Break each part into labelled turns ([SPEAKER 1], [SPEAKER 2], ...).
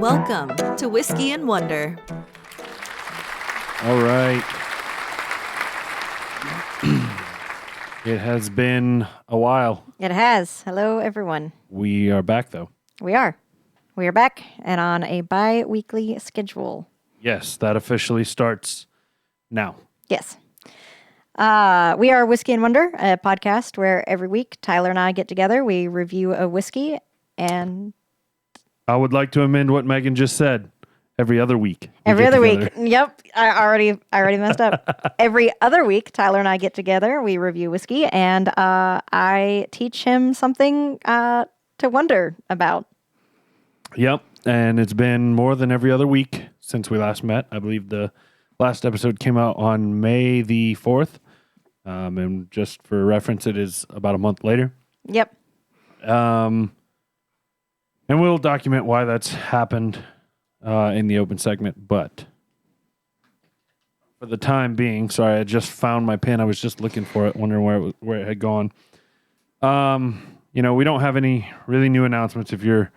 [SPEAKER 1] Welcome to Whiskey and Wonder.
[SPEAKER 2] All right. It has been a while.
[SPEAKER 3] It has. Hello, everyone.
[SPEAKER 2] We are back, though.
[SPEAKER 3] We are. We are back and on a bi-weekly schedule.
[SPEAKER 2] Yes, that officially starts now.
[SPEAKER 3] Yes. We are Whiskey and Wonder, a podcast where every week Tyler and I get together. We review a whiskey and...
[SPEAKER 2] I would like to amend what Megan just said. Every other week.
[SPEAKER 3] Every other week. Yep. I already messed up. Every other week, Tyler and I get together. We review whiskey, and I teach him something to wonder about.
[SPEAKER 2] Yep. And it's been more than every other week since we last met. I believe the last episode came out on May the 4th. And just for reference, it is about a month later.
[SPEAKER 3] Yep.
[SPEAKER 2] And we'll document why that's happened in the open segment, but for the time being, sorry, I just found my pen. I was just looking for it, wondering where it had gone. We don't have any really new announcements. If you're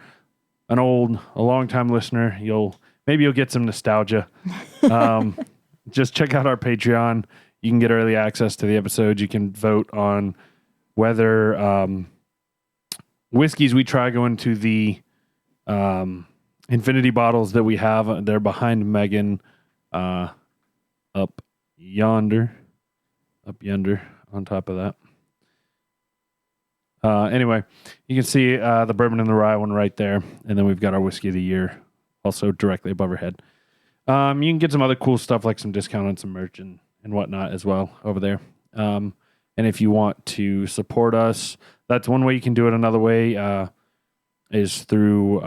[SPEAKER 2] a long-time listener, you'll get some nostalgia. Just check out our Patreon. You can get early access to the episodes. You can vote on whether whiskeys we try go into the infinity bottles that we have. They're behind Megan up yonder on top of that. Anyway, you can see the bourbon and the rye one right there. And then we've got our whiskey of the year also directly above our head. You can get some other cool stuff like some discount on some merch and whatnot as well over there. And if you want to support us, that's one way you can do it. Another way is through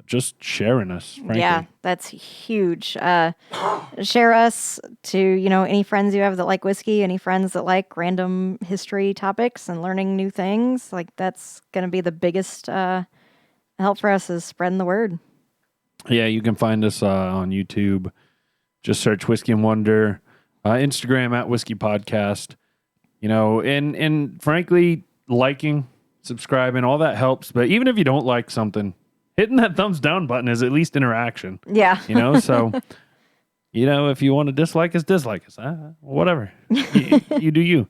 [SPEAKER 2] just sharing us, frankly.
[SPEAKER 3] Yeah, that's huge. Share us to, any friends you have that like whiskey, any friends that like random history topics and learning new things. Like, that's going to be the biggest help for us, is spreading the word.
[SPEAKER 2] Yeah, you can find us on YouTube. Just search Whiskey and Wonder. Instagram at Whiskey Podcast. And frankly, liking, subscribing, all that helps. But even if you don't like something, hitting that thumbs down button is at least interaction.
[SPEAKER 3] Yeah.
[SPEAKER 2] So, if you want to dislike us, whatever. You do you.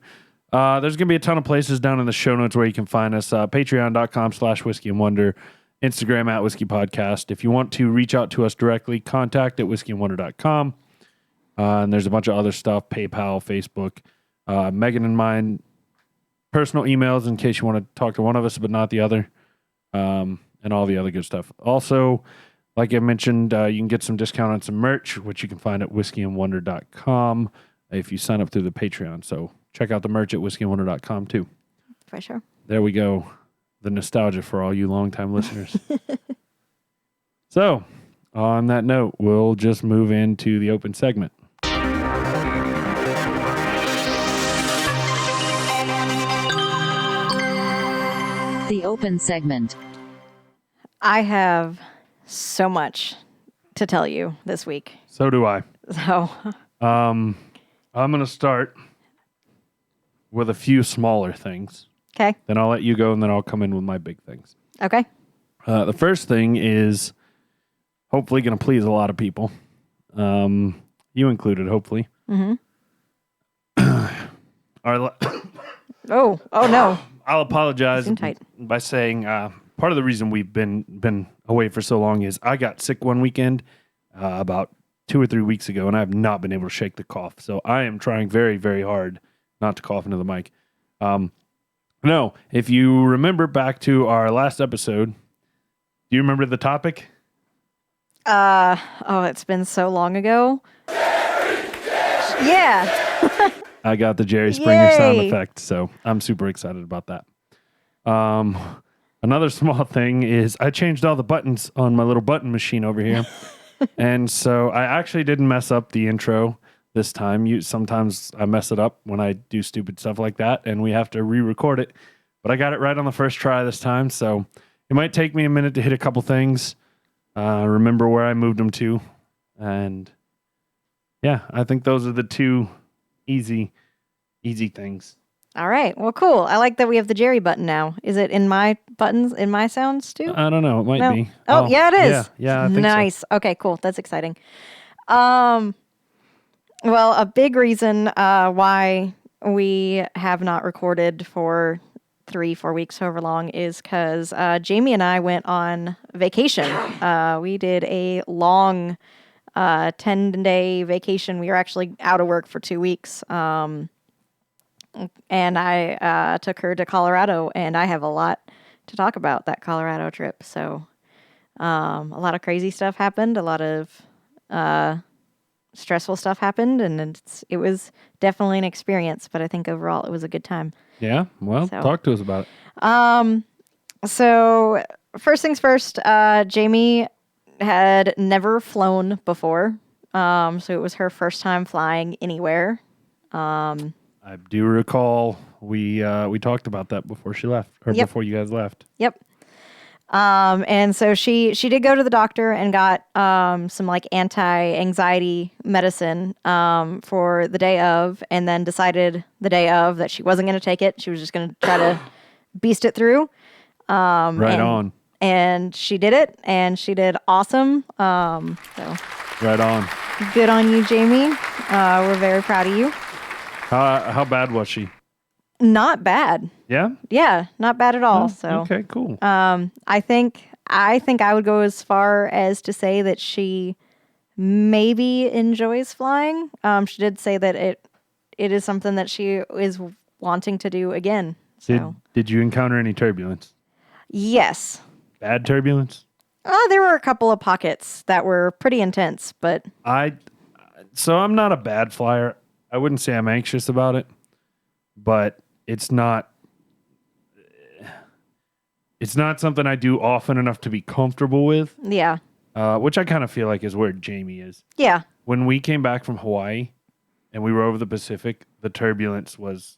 [SPEAKER 2] There's going to be a ton of places down in the show notes where you can find us. Patreon.com/Whiskey and Wonder. Instagram at Whiskey Podcast. If you want to reach out to us directly, contact at whiskeyandwonder.com. And there's a bunch of other stuff, PayPal, Facebook. Megan and mine, personal emails in case you want to talk to one of us but not the other. And all the other good stuff. Also, like I mentioned, you can get some discount on some merch, which you can find at whiskeyandwonder.com if you sign up through the Patreon. So check out the merch at whiskeyandwonder.com too.
[SPEAKER 3] For sure.
[SPEAKER 2] There we go. The nostalgia for all you longtime listeners. So, on that note, we'll just move into the open segment.
[SPEAKER 4] The open segment.
[SPEAKER 3] I have so much to tell you this week.
[SPEAKER 2] So do I.
[SPEAKER 3] So,
[SPEAKER 2] I'm going to start with a few smaller things.
[SPEAKER 3] okay.
[SPEAKER 2] Then I'll let you go, and then I'll come in with my big things.
[SPEAKER 3] Okay.
[SPEAKER 2] The first thing is hopefully going to please a lot of people. You included, hopefully.
[SPEAKER 3] Mm-hmm.
[SPEAKER 2] Oh
[SPEAKER 3] no.
[SPEAKER 2] I'll apologize
[SPEAKER 3] Tight.
[SPEAKER 2] by saying part of the reason we've been away for so long is I got sick one weekend about 2 or 3 weeks ago, and I have not been able to shake the cough. So I am trying very, very hard not to cough into the mic. No, if you remember back to our last episode, do you remember the topic?
[SPEAKER 3] It's been so long ago. Yeah.
[SPEAKER 2] I got the Jerry Springer sound
[SPEAKER 3] Yay.
[SPEAKER 2] effect, so I'm super excited about that. Another small thing is I changed all the buttons on my little button machine over here. And so I actually didn't mess up the intro this time. Sometimes I mess it up when I do stupid stuff like that, and we have to re-record it. But I got it right on the first try this time, so it might take me a minute to hit a couple things, remember where I moved them to, and yeah, I think those are the two easy things.
[SPEAKER 3] All right. Well, cool. I like that we have the Jerry button now. Is it in my buttons, in my sounds too?
[SPEAKER 2] I don't know. It might
[SPEAKER 3] No.
[SPEAKER 2] be.
[SPEAKER 3] Oh, yeah, it is.
[SPEAKER 2] Yeah, I think so.
[SPEAKER 3] Nice. Okay, cool. That's exciting. Well, a big reason why we have not recorded for 3-4 weeks, however long, is because Jamie and I went on vacation. We did a long 10-day vacation. We were actually out of work for 2 weeks. And I took her to Colorado, and I have a lot to talk about that Colorado trip. So a lot of crazy stuff happened. A lot of stressful stuff happened, and it was definitely an experience, but I think overall it was a good time.
[SPEAKER 2] Yeah. Well,
[SPEAKER 3] So.
[SPEAKER 2] talk to us about it.
[SPEAKER 3] So first things first, Jamie had never flown before. So it was her first time flying anywhere.
[SPEAKER 2] I do recall we talked about that before she left, or
[SPEAKER 3] Yep.
[SPEAKER 2] before you guys left.
[SPEAKER 3] Yep. And so she did go to the doctor and got some like anti-anxiety medicine for the day of, and then decided the day of that she wasn't going to take it. She was just going to try to beast it through.
[SPEAKER 2] Right on.
[SPEAKER 3] And she did it, and she did awesome. So
[SPEAKER 2] Right on.
[SPEAKER 3] good on you, Jamie. We're very proud of you.
[SPEAKER 2] How bad was she?
[SPEAKER 3] Not bad.
[SPEAKER 2] Yeah.
[SPEAKER 3] Yeah, not bad at all.
[SPEAKER 2] Oh,
[SPEAKER 3] So
[SPEAKER 2] okay, cool.
[SPEAKER 3] I think I would go as far as to say that she maybe enjoys flying. She did say that it is something that she is wanting to do again. So
[SPEAKER 2] Did you encounter any turbulence?
[SPEAKER 3] yes.
[SPEAKER 2] Bad turbulence?
[SPEAKER 3] There were a couple of pockets that were pretty intense, but
[SPEAKER 2] So I'm not a bad flyer. I wouldn't say I'm anxious about it, but it's not something I do often enough to be comfortable with,
[SPEAKER 3] yeah.
[SPEAKER 2] which I kind of feel like is where Jamie is.
[SPEAKER 3] Yeah.
[SPEAKER 2] When we came back from Hawaii and we were over the Pacific, the turbulence was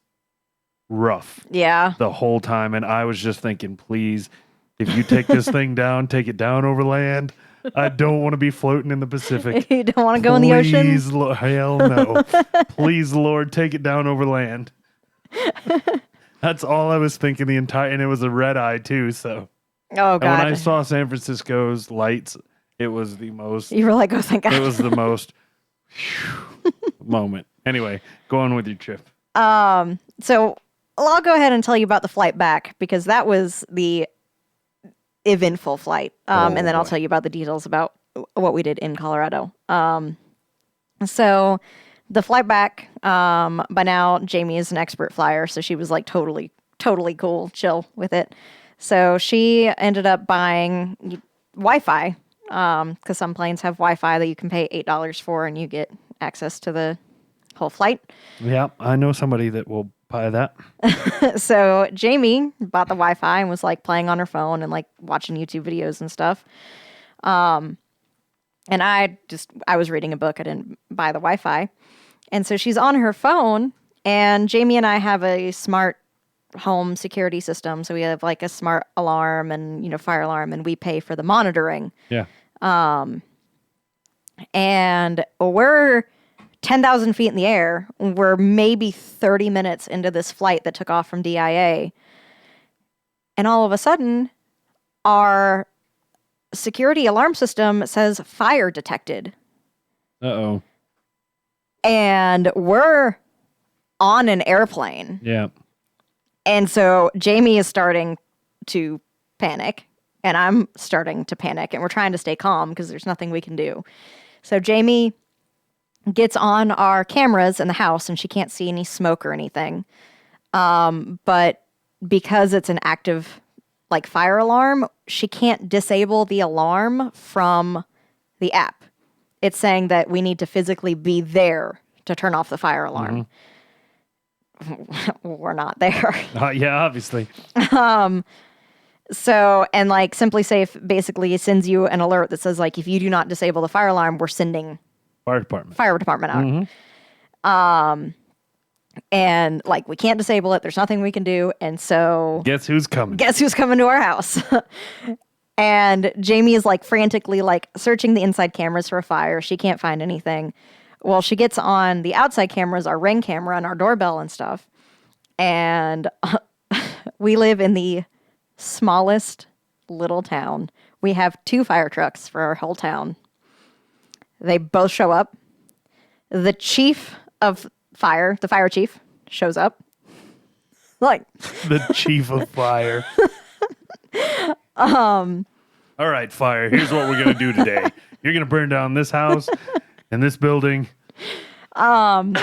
[SPEAKER 2] rough
[SPEAKER 3] Yeah.
[SPEAKER 2] the whole time. And I was just thinking, please, if you take this thing down, take it down over land. I don't want to be floating in the Pacific.
[SPEAKER 3] You don't want to go in the ocean?
[SPEAKER 2] Please, hell no. Please, Lord, take it down over land. That's all I was thinking the entire, and it was a red eye too. So,
[SPEAKER 3] Oh,
[SPEAKER 2] and when I
[SPEAKER 3] God.
[SPEAKER 2] saw San Francisco's lights, it was the most.
[SPEAKER 3] You were like, oh, thank God.
[SPEAKER 2] It was the most moment. Anyway, go on with your trip.
[SPEAKER 3] So I'll go ahead and tell you about the flight back, because that was the eventful flight. And then I'll
[SPEAKER 2] boy.
[SPEAKER 3] tell you about the details about what we did in Colorado. So the flight back, by now Jamie is an expert flyer, so she was like totally cool, chill with it. So she ended up buying Wi-Fi, because some planes have Wi-Fi that you can pay $8 for, and you get access to the whole flight.
[SPEAKER 2] Yeah, I know somebody that will buy that.
[SPEAKER 3] So Jamie bought the Wi-Fi and was like playing on her phone and like watching YouTube videos and stuff. And I was reading a book. I didn't buy the Wi-Fi. And so she's on her phone, and Jamie and I have a smart home security system. So we have like a smart alarm and, fire alarm, and we pay for the monitoring.
[SPEAKER 2] Yeah.
[SPEAKER 3] And we're 10,000 feet in the air. We're maybe 30 minutes into this flight that took off from DIA. And all of a sudden, our security alarm system says fire detected.
[SPEAKER 2] Uh-oh.
[SPEAKER 3] And we're on an airplane.
[SPEAKER 2] Yeah.
[SPEAKER 3] And so Jamie is starting to panic, and I'm starting to panic, and we're trying to stay calm because there's nothing we can do. So Jamie gets on our cameras in the house, and she can't see any smoke or anything. But because it's an active like fire alarm, she can't disable the alarm from the app. It's saying that we need to physically be there to turn off the fire alarm. We're not there.
[SPEAKER 2] Yeah, obviously.
[SPEAKER 3] So, and like Simply Safe basically sends you an alert that says like, if you do not disable the fire alarm, we're sending
[SPEAKER 2] Fire department.
[SPEAKER 3] fire department out. And like, we can't disable it. There's nothing we can do. And so
[SPEAKER 2] Guess who's coming?
[SPEAKER 3] guess who's coming to our house? And Jamie is like frantically like searching the inside cameras for a fire. She can't find anything. Well, she gets on the outside cameras, our Ring camera and our doorbell and stuff. And we live in the smallest little town. We have 2 fire trucks for our whole town. They both show up. The chief of fire, the fire chief, shows up. Like
[SPEAKER 2] The chief of fire. All right, fire. Here's what we're gonna do today. You're gonna burn down this house and this building.
[SPEAKER 3] and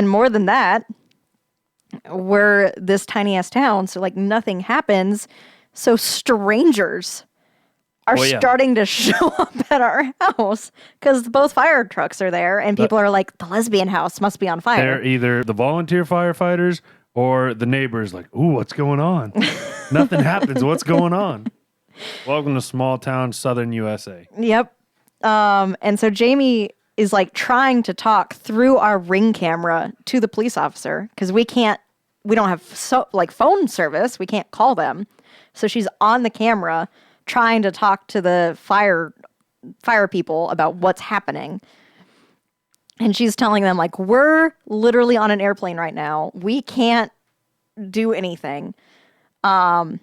[SPEAKER 3] more than that, we're this tiny ass town, so like nothing happens. So strangers are
[SPEAKER 2] Oh, yeah.
[SPEAKER 3] starting to show up at our house because both fire trucks are there, and people are like, the lesbian house must be on fire.
[SPEAKER 2] They're either the volunteer firefighters or the neighbors. Like, ooh, what's going on? Nothing happens. What's going on? Welcome to small town southern USA.
[SPEAKER 3] Yep. And so Jamie is like trying to talk through our Ring camera to the police officer because we don't have phone service. We can't call them. So she's on the camera trying to talk to the fire people about what's happening. And she's telling them like, we're literally on an airplane right now. We can't do anything. And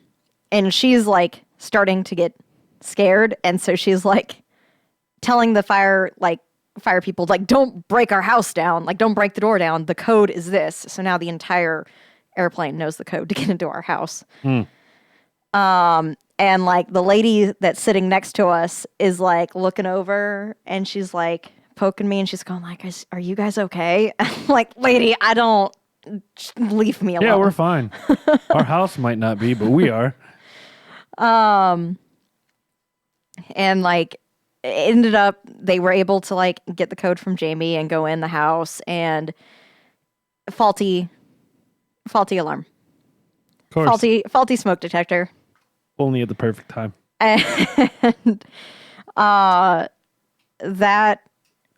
[SPEAKER 3] she's like starting to get scared. And so she's like telling the fire people, like, don't break our house down. Like, don't break the door down. The code is this. So now the entire airplane knows the code to get into our house. And like the lady that's sitting next to us is like looking over and she's like poking me and she's going like, are you guys okay? I'm like, lady, leave me alone.
[SPEAKER 2] Yeah, we're fine. Our house might not be, but we are.
[SPEAKER 3] And like it ended up, they were able to like get the code from Jamie and go in the house, and faulty alarm.
[SPEAKER 2] Of course.
[SPEAKER 3] Faulty smoke detector.
[SPEAKER 2] Only at the perfect time.
[SPEAKER 3] And that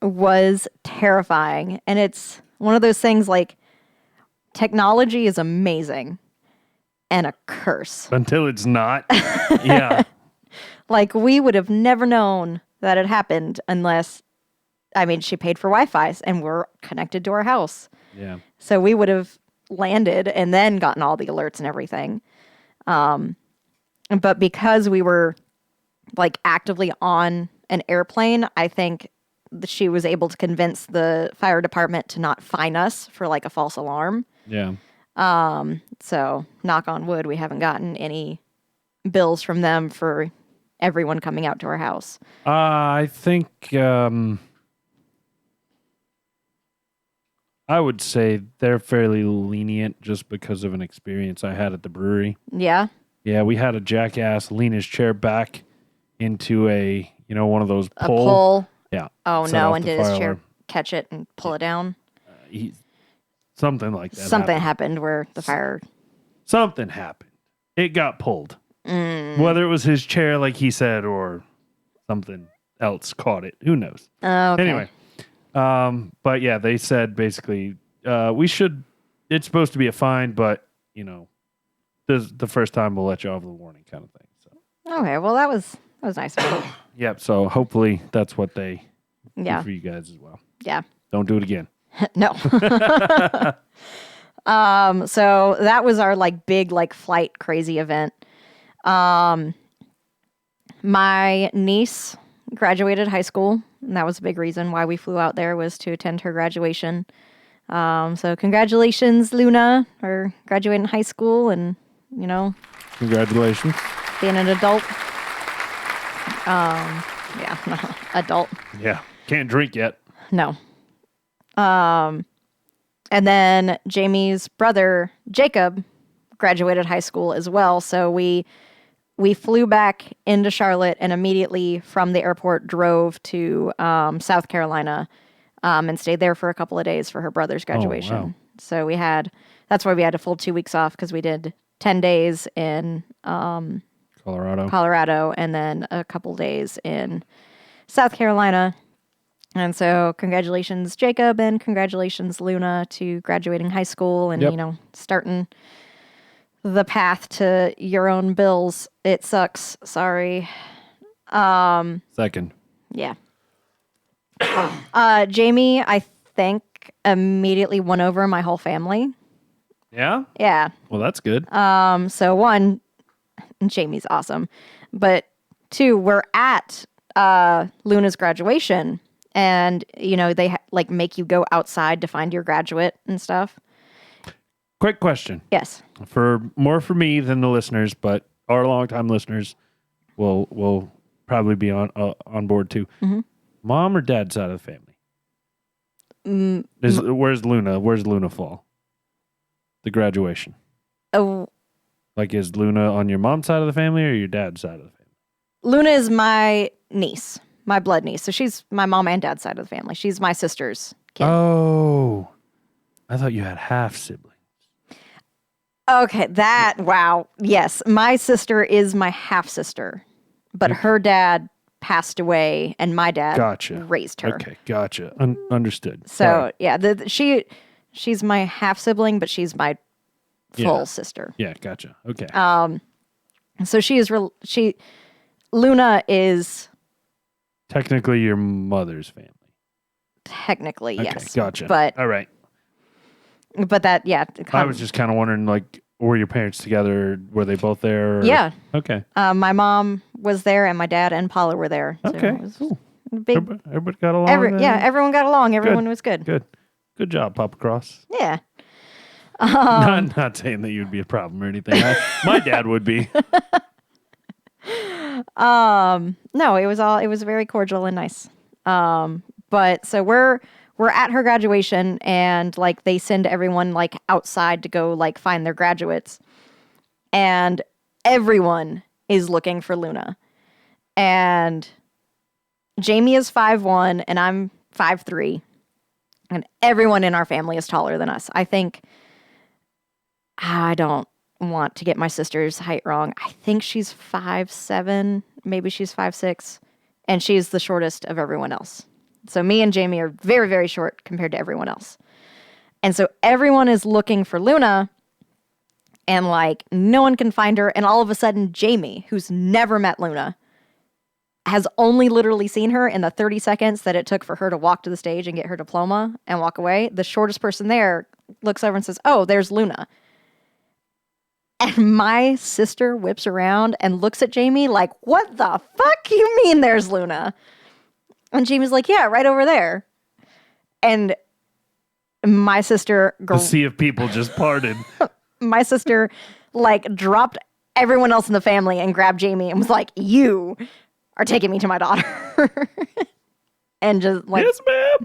[SPEAKER 3] was terrifying. And it's one of those things like technology is amazing and a curse.
[SPEAKER 2] Until it's not. Yeah.
[SPEAKER 3] Like we would have never known that it happened unless, she paid for Wi-Fi and we're connected to our house.
[SPEAKER 2] Yeah.
[SPEAKER 3] So we would have landed and then gotten all the alerts and everything. But because we were like actively on an airplane, I think she was able to convince the fire department to not fine us for like a false alarm.
[SPEAKER 2] Yeah.
[SPEAKER 3] So knock on wood, we haven't gotten any bills from them for everyone coming out to our house.
[SPEAKER 2] I think I would say they're fairly lenient just because of an experience I had at the brewery.
[SPEAKER 3] Yeah.
[SPEAKER 2] Yeah, we had a jackass lean his chair back into one of those
[SPEAKER 3] A pull.
[SPEAKER 2] Yeah.
[SPEAKER 3] Oh
[SPEAKER 2] set
[SPEAKER 3] no,
[SPEAKER 2] off
[SPEAKER 3] and
[SPEAKER 2] the
[SPEAKER 3] did his
[SPEAKER 2] fire
[SPEAKER 3] chair
[SPEAKER 2] alarm.
[SPEAKER 3] catch it and pull it down?
[SPEAKER 2] Something like that.
[SPEAKER 3] Something happened where the fire...
[SPEAKER 2] Something happened. It got pulled. Whether it was his chair, like he said, or something else caught it. Who knows?
[SPEAKER 3] Oh, okay.
[SPEAKER 2] Anyway. But yeah, they said basically, it's supposed to be a fine, but, this is the first time we'll let you off the warning kind of thing. So.
[SPEAKER 3] Okay, well, that was nice of them.
[SPEAKER 2] Yep. So hopefully that's what they
[SPEAKER 3] Yeah.
[SPEAKER 2] do for you guys as well.
[SPEAKER 3] Yeah.
[SPEAKER 2] Don't do it again.
[SPEAKER 3] No. So that was our like big like flight crazy event. My niece graduated high school, and that was a big reason why we flew out there, was to attend her graduation. So congratulations, Luna, for graduating high school and,
[SPEAKER 2] Congratulations.
[SPEAKER 3] being an adult. Yeah, adult.
[SPEAKER 2] Yeah. Can't drink yet.
[SPEAKER 3] No. And then Jamie's brother, Jacob, graduated high school as well. So we flew back into Charlotte and immediately from the airport drove to South Carolina and stayed there for a couple of days for her brother's graduation.
[SPEAKER 2] wow.
[SPEAKER 3] So that's why we had a full 2 weeks off, because we did 10 days in Colorado and then a couple days in South Carolina. And so congratulations, Jacob, and congratulations, Luna, to graduating high school and,
[SPEAKER 2] Yep.
[SPEAKER 3] starting the path to your own bills. It sucks. Sorry.
[SPEAKER 2] Second.
[SPEAKER 3] Yeah. Jamie, I think, immediately won over my whole family.
[SPEAKER 2] Yeah?
[SPEAKER 3] Yeah.
[SPEAKER 2] Well, that's good.
[SPEAKER 3] So one, Jamie's awesome, but two, we're at Luna's graduation, and they like make you go outside to find your graduate and stuff.
[SPEAKER 2] Quick question.
[SPEAKER 3] Yes.
[SPEAKER 2] For me than the listeners, but our longtime listeners will probably be on board too.
[SPEAKER 3] Mm-hmm.
[SPEAKER 2] Mom or dad's side of the family? Where's Luna? Where's Luna fall? The graduation.
[SPEAKER 3] Oh,
[SPEAKER 2] Like, is Luna on your mom's side of the family or your dad's side of the family?
[SPEAKER 3] Luna is my niece, my blood niece. So she's my mom and dad's side of the family. She's my sister's kid.
[SPEAKER 2] Oh, I thought you had half siblings.
[SPEAKER 3] Okay, wow. Yes, my sister is my half sister, but her dad passed away, and my dad raised her.
[SPEAKER 2] Okay, gotcha. Understood.
[SPEAKER 3] So yeah, she's my half sibling, but she's my full sister.
[SPEAKER 2] Yeah, gotcha. Okay.
[SPEAKER 3] So Luna is
[SPEAKER 2] technically your mother's family.
[SPEAKER 3] Technically,
[SPEAKER 2] okay,
[SPEAKER 3] yes.
[SPEAKER 2] Gotcha.
[SPEAKER 3] But
[SPEAKER 2] all right.
[SPEAKER 3] But that, yeah.
[SPEAKER 2] I was just kind of wondering, like, were your parents together? Were they both there? Or?
[SPEAKER 3] Yeah.
[SPEAKER 2] Okay.
[SPEAKER 3] My mom was there, and my dad and Paula were there. So
[SPEAKER 2] okay.
[SPEAKER 3] It was
[SPEAKER 2] cool.
[SPEAKER 3] Big.
[SPEAKER 2] Everybody got along.
[SPEAKER 3] Everyone got along. Everyone was good.
[SPEAKER 2] Good job, Papa Cross.
[SPEAKER 3] Yeah.
[SPEAKER 2] Not saying that you'd be a problem or anything. My dad would be.
[SPEAKER 3] No, it was very cordial and nice. But so we're at her graduation, and like they send everyone like outside to go like find their graduates, and everyone is looking for Luna. And Jamie is 5'1" and I'm 5'3", and everyone in our family is taller than us. I don't want to get my sister's height wrong. I think she's 5'7", maybe she's 5'6", and she's the shortest of everyone else. So me and Jamie are very, very short compared to everyone else. And so everyone is looking for Luna, and like no one can find her. And all of a sudden, Jamie, who's never met Luna, has only literally seen her in the 30 seconds that it took for her to walk to the stage and get her diploma and walk away. The shortest person there looks over and says, "Oh, there's Luna." And my sister whips around and looks at Jamie like, "What the fuck you mean there's Luna?" And Jamie's like, "Yeah, right over there." And my sister...
[SPEAKER 2] The sea of people just parted.
[SPEAKER 3] My sister, like, dropped everyone else in the family and grabbed Jamie and was like, "You are taking me to my daughter." And just like...
[SPEAKER 2] Yes, ma'am.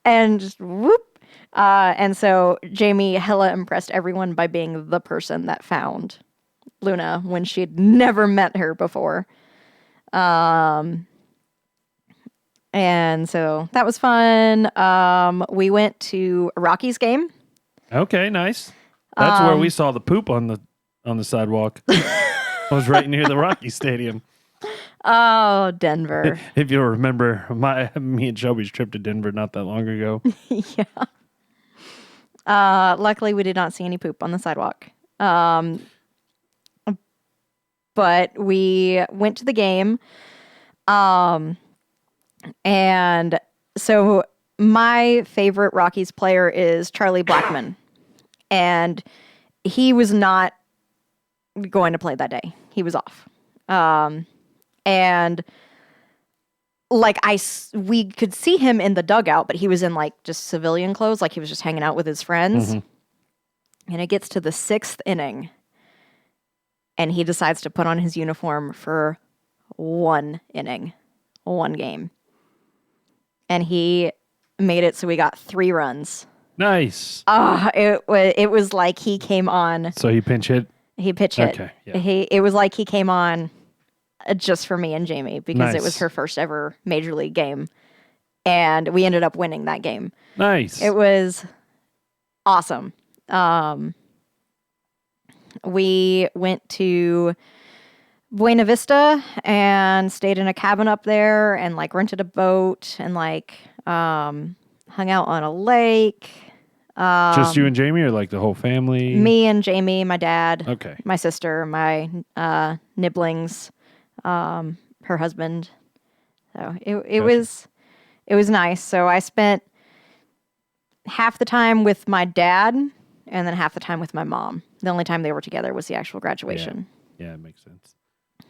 [SPEAKER 3] And just whoop. And so Jamie hella impressed everyone by being the person that found Luna when she'd never met her before. And so that was fun. We went to a Rockies game.
[SPEAKER 2] Okay, nice. That's where we saw the poop on the sidewalk. I was right near the Rockies Stadium.
[SPEAKER 3] Oh, Denver.
[SPEAKER 2] If you'll remember me and Shelby's trip to Denver not that long ago.
[SPEAKER 3] Yeah. Luckily, we did not see any poop on the sidewalk. But we went to the game. And so my favorite Rockies player is Charlie Blackmon. And he was not going to play that day. He was off. And like we could see him in the dugout, but he was in like just civilian clothes. Like he was just hanging out with his friends. Mm-hmm. And it gets to the 6th inning, and he decides to put on his uniform for one inning, one game. And he made it so we got 3 runs.
[SPEAKER 2] Nice.
[SPEAKER 3] It was like he came on.
[SPEAKER 2] So he pinch hit?
[SPEAKER 3] He pitch hit.
[SPEAKER 2] Okay. Yeah.
[SPEAKER 3] It was like he came on just for me and Jamie because
[SPEAKER 2] Nice.
[SPEAKER 3] It was her first ever major league game. And we ended up winning that game.
[SPEAKER 2] Nice.
[SPEAKER 3] It was awesome. We went to Buena Vista and stayed in a cabin up there and like rented a boat and like hung out on a lake.
[SPEAKER 2] Just you and Jamie or like the whole family?
[SPEAKER 3] Me and Jamie, my dad,
[SPEAKER 2] okay,
[SPEAKER 3] my sister, my nibblings, her husband. So it was nice. So I spent half the time with my dad and then half the time with my mom. The only time they were together was the actual graduation.
[SPEAKER 2] Yeah, it makes sense.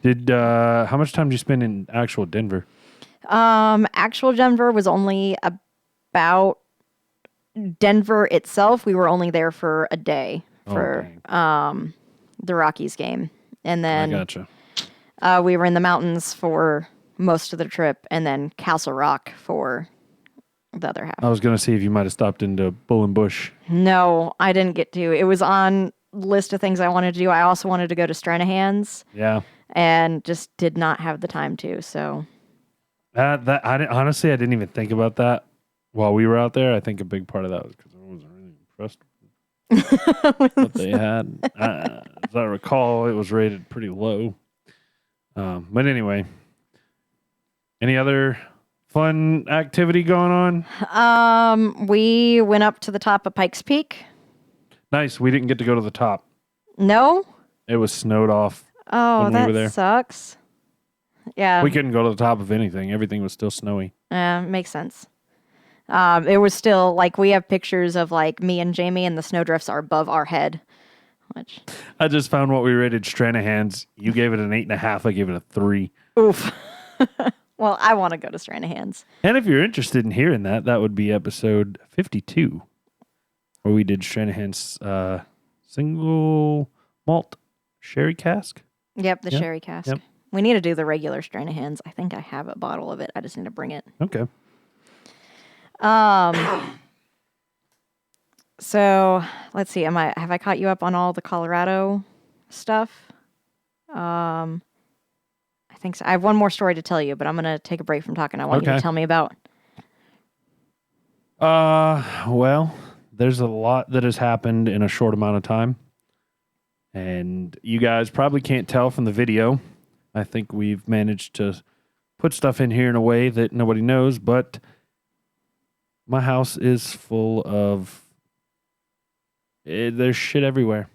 [SPEAKER 2] Did how much time did you spend in actual Denver?
[SPEAKER 3] Actual Denver was only about Denver itself. We were only there for a day for the Rockies game, and then
[SPEAKER 2] I gotcha.
[SPEAKER 3] we were in the mountains for most of the trip, and then Castle Rock for the other half.
[SPEAKER 2] I was gonna see if you might have stopped into Bull and Bush.
[SPEAKER 3] No, I didn't get to. It was on list of things I wanted to do. I also wanted to go to Stranahan's.
[SPEAKER 2] Yeah.
[SPEAKER 3] And just did not have the time to. So
[SPEAKER 2] honestly, I didn't even think about that while we were out there. I think a big part of that was because I wasn't really impressed with what they had. As I recall, it was rated pretty low. But anyway, any other fun activity going on?
[SPEAKER 3] We went up to the top of Pikes Peak.
[SPEAKER 2] Nice. We didn't get to go to the top.
[SPEAKER 3] No?
[SPEAKER 2] It was snowed off.
[SPEAKER 3] Oh,
[SPEAKER 2] when we were there.
[SPEAKER 3] that sucks. Yeah.
[SPEAKER 2] We couldn't go to the top of anything. Everything was still snowy.
[SPEAKER 3] Makes sense. It was still, like, we have pictures of, like, me and Jamie, and the snowdrifts are above our head. Which...
[SPEAKER 2] I just found what we rated Stranahan's. You gave it an 8.5. I gave it a 3.
[SPEAKER 3] Oof. Well, I want to go to Stranahan's.
[SPEAKER 2] And if you're interested in hearing that, that would be episode 52, where we did Stranahan's single malt sherry cask.
[SPEAKER 3] Yep, the sherry cask.
[SPEAKER 2] Yep.
[SPEAKER 3] We need to do the regular Stranahan's. I think I have a bottle of it. I just need to bring it.
[SPEAKER 2] Okay.
[SPEAKER 3] So let's see. Have I caught you up on all the Colorado stuff? I think so. I have one more story to tell you, but I'm gonna take a break from talking. I want you to tell me about.
[SPEAKER 2] Well, there's a lot that has happened in a short amount of time. And you guys probably can't tell from the video. I think we've managed to put stuff in here in a way that nobody knows, but my house is full of... there's shit everywhere.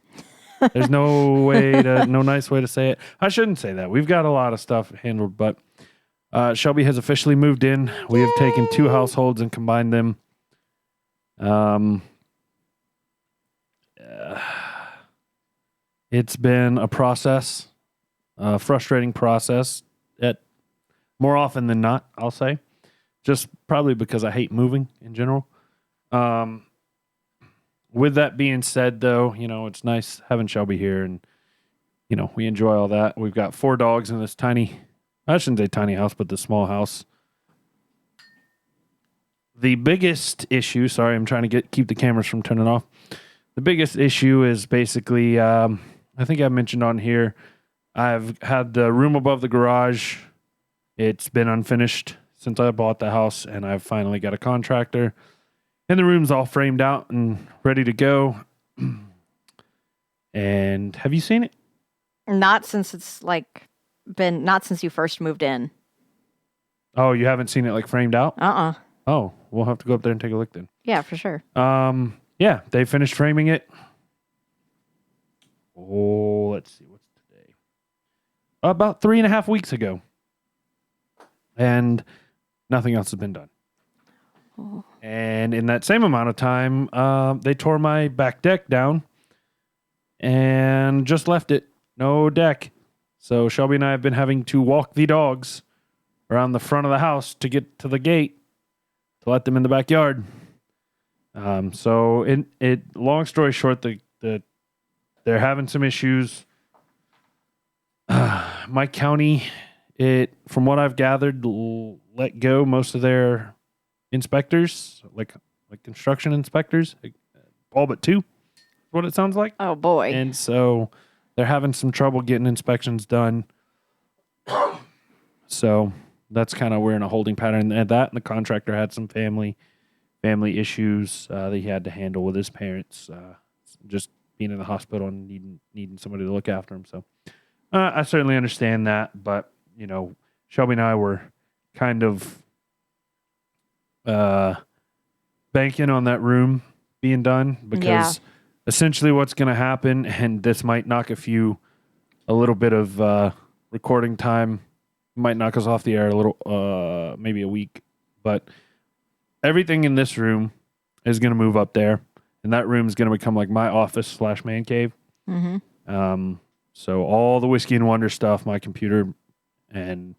[SPEAKER 2] There's no nice way to say it. I shouldn't say that. We've got a lot of stuff handled, but Shelby has officially moved in. We have taken 2 households and combined them. It's been a process, a frustrating process, more often than not, I'll say. Just probably because I hate moving in general. With that being said, though, it's nice having Shelby here, and, we enjoy all that. We've got 4 dogs in this I shouldn't say tiny house, but the small house. The biggest issue, sorry, I'm trying to keep the cameras from turning off. The biggest issue is basically, I think I mentioned on here, I've had the room above the garage. It's been unfinished since I bought the house, and I've finally got a contractor. And the room's all framed out and ready to go. And have you seen it?
[SPEAKER 3] Not since it's not since you first moved in.
[SPEAKER 2] Oh, you haven't seen it framed out? Oh, we'll have to go up there and take a look then.
[SPEAKER 3] Yeah, for sure.
[SPEAKER 2] Yeah, they finished framing it. Oh, let's see, what's today? About 3.5 weeks ago. And nothing else has been done. Oh. And in that same amount of time, they tore my back deck down and just left it. No deck. So Shelby and I have been having to walk the dogs around the front of the house to get to the gate to let them in the backyard. So long story short, they're having some issues. My county, from what I've gathered, let go most of their inspectors, like construction inspectors, all but 2, is what it sounds like.
[SPEAKER 3] Oh boy!
[SPEAKER 2] And so they're having some trouble getting inspections done. So that's kind of, we're in a holding pattern. And the contractor had some family issues that he had to handle with his parents, just being in the hospital and needing somebody to look after him. So I certainly understand that, but Shelby and I were kind of banking on that room being done, because essentially what's going to happen, and this might knock a little bit of recording time, might knock us off the air a little, maybe a week, but everything in this room is going to move up there, and that room is going to become like my office / man cave. So all the Whiskey and Wonder stuff, my computer, and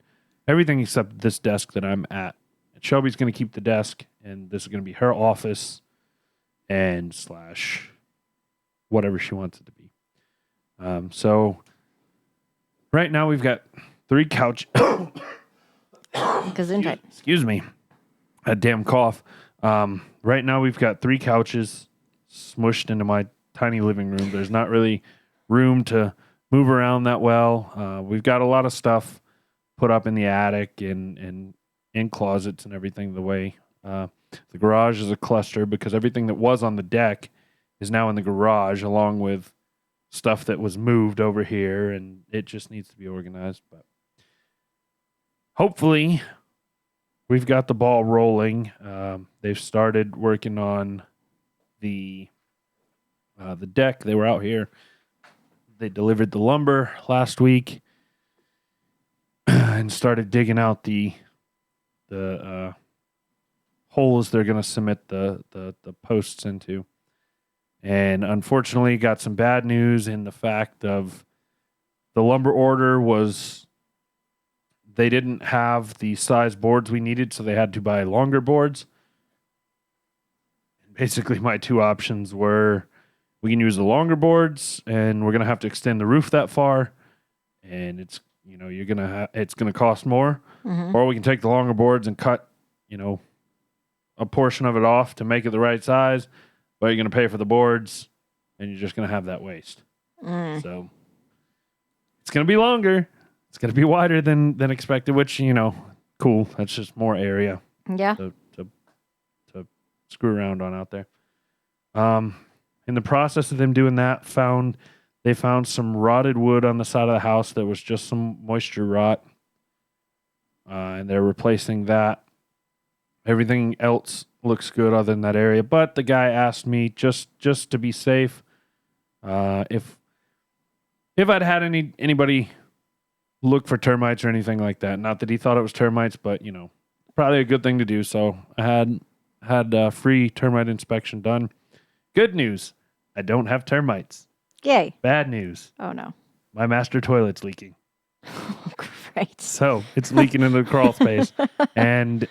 [SPEAKER 2] everything except this desk that I'm at. And Shelby's going to keep the desk, and this is going to be her office and / whatever she wants it to be. So right now we've got 3 couch.
[SPEAKER 3] Gesundheit.
[SPEAKER 2] Excuse me, a damn cough. Right now we've got 3 couches smushed into my tiny living room. There's not really room to move around that well. We've got a lot of stuff put up in the attic and in closets and everything the way. The garage is a cluster because everything that was on the deck is now in the garage along with stuff that was moved over here, and it just needs to be organized. But hopefully we've got the ball rolling. They've started working on the deck. They were out here. They delivered the lumber last week and started digging out the holes they're going to cement the posts into. And unfortunately got some bad news in the fact of the lumber order was they didn't have the size boards we needed, so they had to buy longer boards. Basically, my 2 options were we can use the longer boards, and we're going to have to extend the roof that far, and it's it's going to cost more, or we can take the longer boards and cut a portion of it off to make it the right size, but you're going to pay for the boards, and you're just going to have that waste. So it's going to be longer. It's going to be wider than expected, which cool. That's just more area.
[SPEAKER 3] Yeah.
[SPEAKER 2] To screw around on out there. In the process of them doing that, they found some rotted wood on the side of the house that was just some moisture rot. And they're replacing that. Everything else looks good other than that area. But the guy asked me just to be safe, if I'd had anybody look for termites or anything like that. Not that he thought it was termites, but probably a good thing to do. So I had a free termite inspection done. Good news, I don't have termites.
[SPEAKER 3] Yay.
[SPEAKER 2] Bad news,
[SPEAKER 3] Oh, no.
[SPEAKER 2] my master toilet's leaking.
[SPEAKER 3] Great.
[SPEAKER 2] So it's leaking into the crawl space. And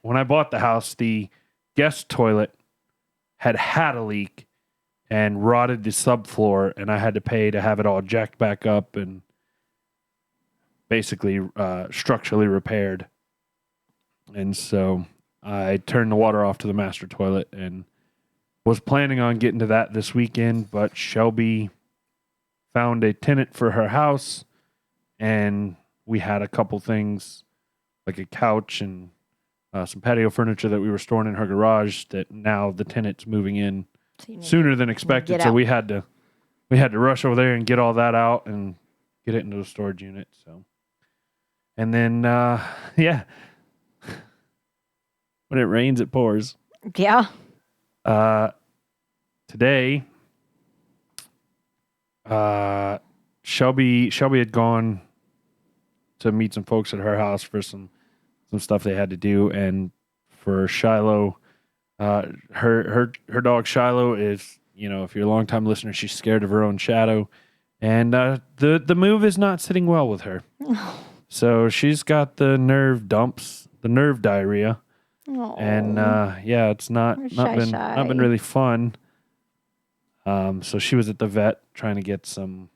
[SPEAKER 2] when I bought the house, the guest toilet had a leak and rotted the subfloor, and I had to pay to have it all jacked back up and basically structurally repaired. And so I turned the water off to the master toilet and was planning on getting to that this weekend, but Shelby found a tenant for her house, and we had a couple things like a couch and some patio furniture that we were storing in her garage that now the tenant's moving in sooner than expected. So we had to rush over there and get all that out and get it into the storage unit. So, and then yeah, when it rains, it pours.
[SPEAKER 3] Yeah.
[SPEAKER 2] Today, Shelby had gone to meet some folks at her house for some stuff they had to do, and for Shiloh, her dog Shiloh is, if you're a longtime listener, she's scared of her own shadow, and the move is not sitting well with her. So she's got the nerve dumps, the nerve diarrhea.
[SPEAKER 3] Oh.
[SPEAKER 2] And it's not been really fun. So she was at the vet trying to get some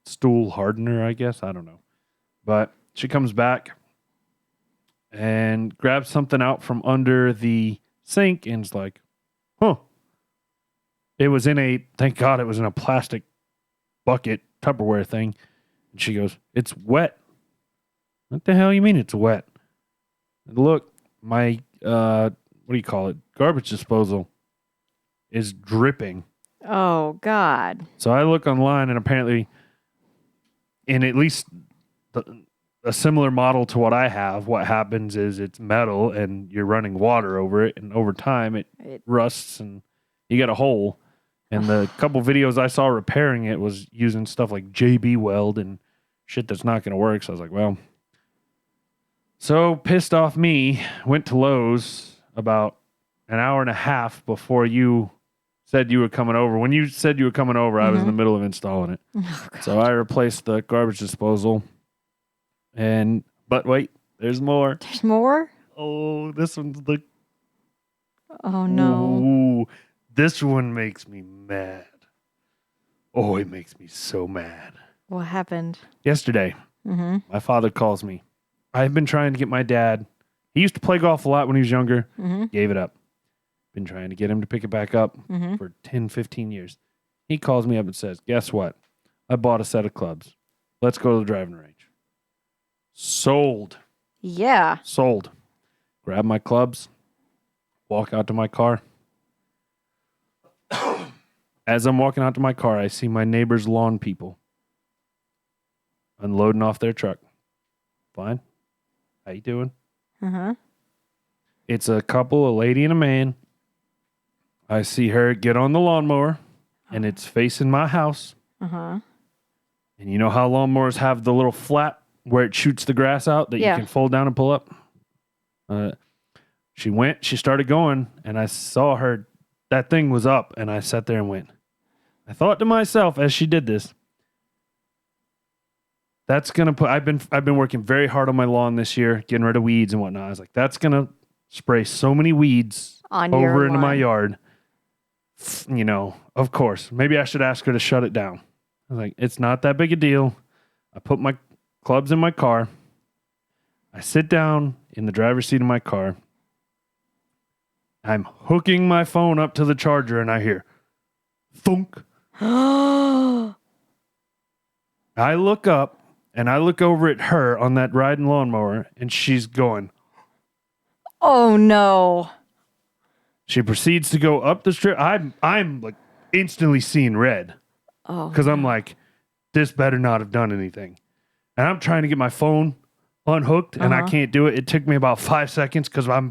[SPEAKER 2] stool hardener, I guess. I don't know. But she comes back and grabs something out from under the sink and is like, huh. Thank God it was in a plastic bucket Tupperware thing. And she goes, "It's wet." What the hell you mean it's wet? Look, my, what do you call it? Garbage disposal is dripping.
[SPEAKER 3] Oh, God.
[SPEAKER 2] So I look online, and apparently in at least a similar model to what I have, what happens is it's metal and you're running water over it, and over time it rusts and you get a hole. And the couple videos I saw repairing it was using stuff like JB Weld and shit that's not going to work. So I was like, well... So pissed off me, went to Lowe's about an hour and a half before you said you were coming over. When you said you were coming over, I was in the middle of installing it.
[SPEAKER 3] Oh, God.
[SPEAKER 2] So I replaced the garbage disposal. But wait, there's more.
[SPEAKER 3] There's more?
[SPEAKER 2] Oh, this one's the...
[SPEAKER 3] Oh, no.
[SPEAKER 2] Ooh, this one makes me mad. Oh, it makes me so mad.
[SPEAKER 3] What happened?
[SPEAKER 2] Yesterday, my father calls me. I've been trying to get my dad. He used to play golf a lot when he was younger. Gave it up. Been trying to get him to pick it back up for 10, 15 years. He calls me up and says, guess what? I bought a set of clubs. Let's go to the driving range. Sold.
[SPEAKER 3] Yeah.
[SPEAKER 2] Sold. Grab my clubs. Walk out to my car. As I'm walking out to my car, I see my neighbor's lawn people unloading off their truck. Fine. How you doing? It's a couple, a lady and a man. I see her get on the lawnmower, and it's facing my house. And you know how lawnmowers have the little flap where it shoots the grass out that you can fold down and pull up? She started going, and I saw her, that thing was up, and I sat there and went. I thought to myself as she did this, that's gonna put. I've been working very hard on my lawn this year, getting rid of weeds and whatnot. I was like, that's gonna spray so many weeds
[SPEAKER 3] On
[SPEAKER 2] over
[SPEAKER 3] your
[SPEAKER 2] into my
[SPEAKER 3] lawn.
[SPEAKER 2] yard. You know, of course. Maybe I should ask her to shut it down. I was like, it's not that big a deal. I put my clubs in my car. I sit down in the driver's seat of my car. I'm hooking my phone up to the charger, and I hear thunk. I look up. And I look over at her on that riding lawnmower, and she's going.
[SPEAKER 3] Oh, no.
[SPEAKER 2] She proceeds to go up the strip. I'm like instantly seeing red.
[SPEAKER 3] Oh.
[SPEAKER 2] Because I'm like, this better not have done anything. And I'm trying to get my phone unhooked, and I can't do it. It took me about 5 seconds because my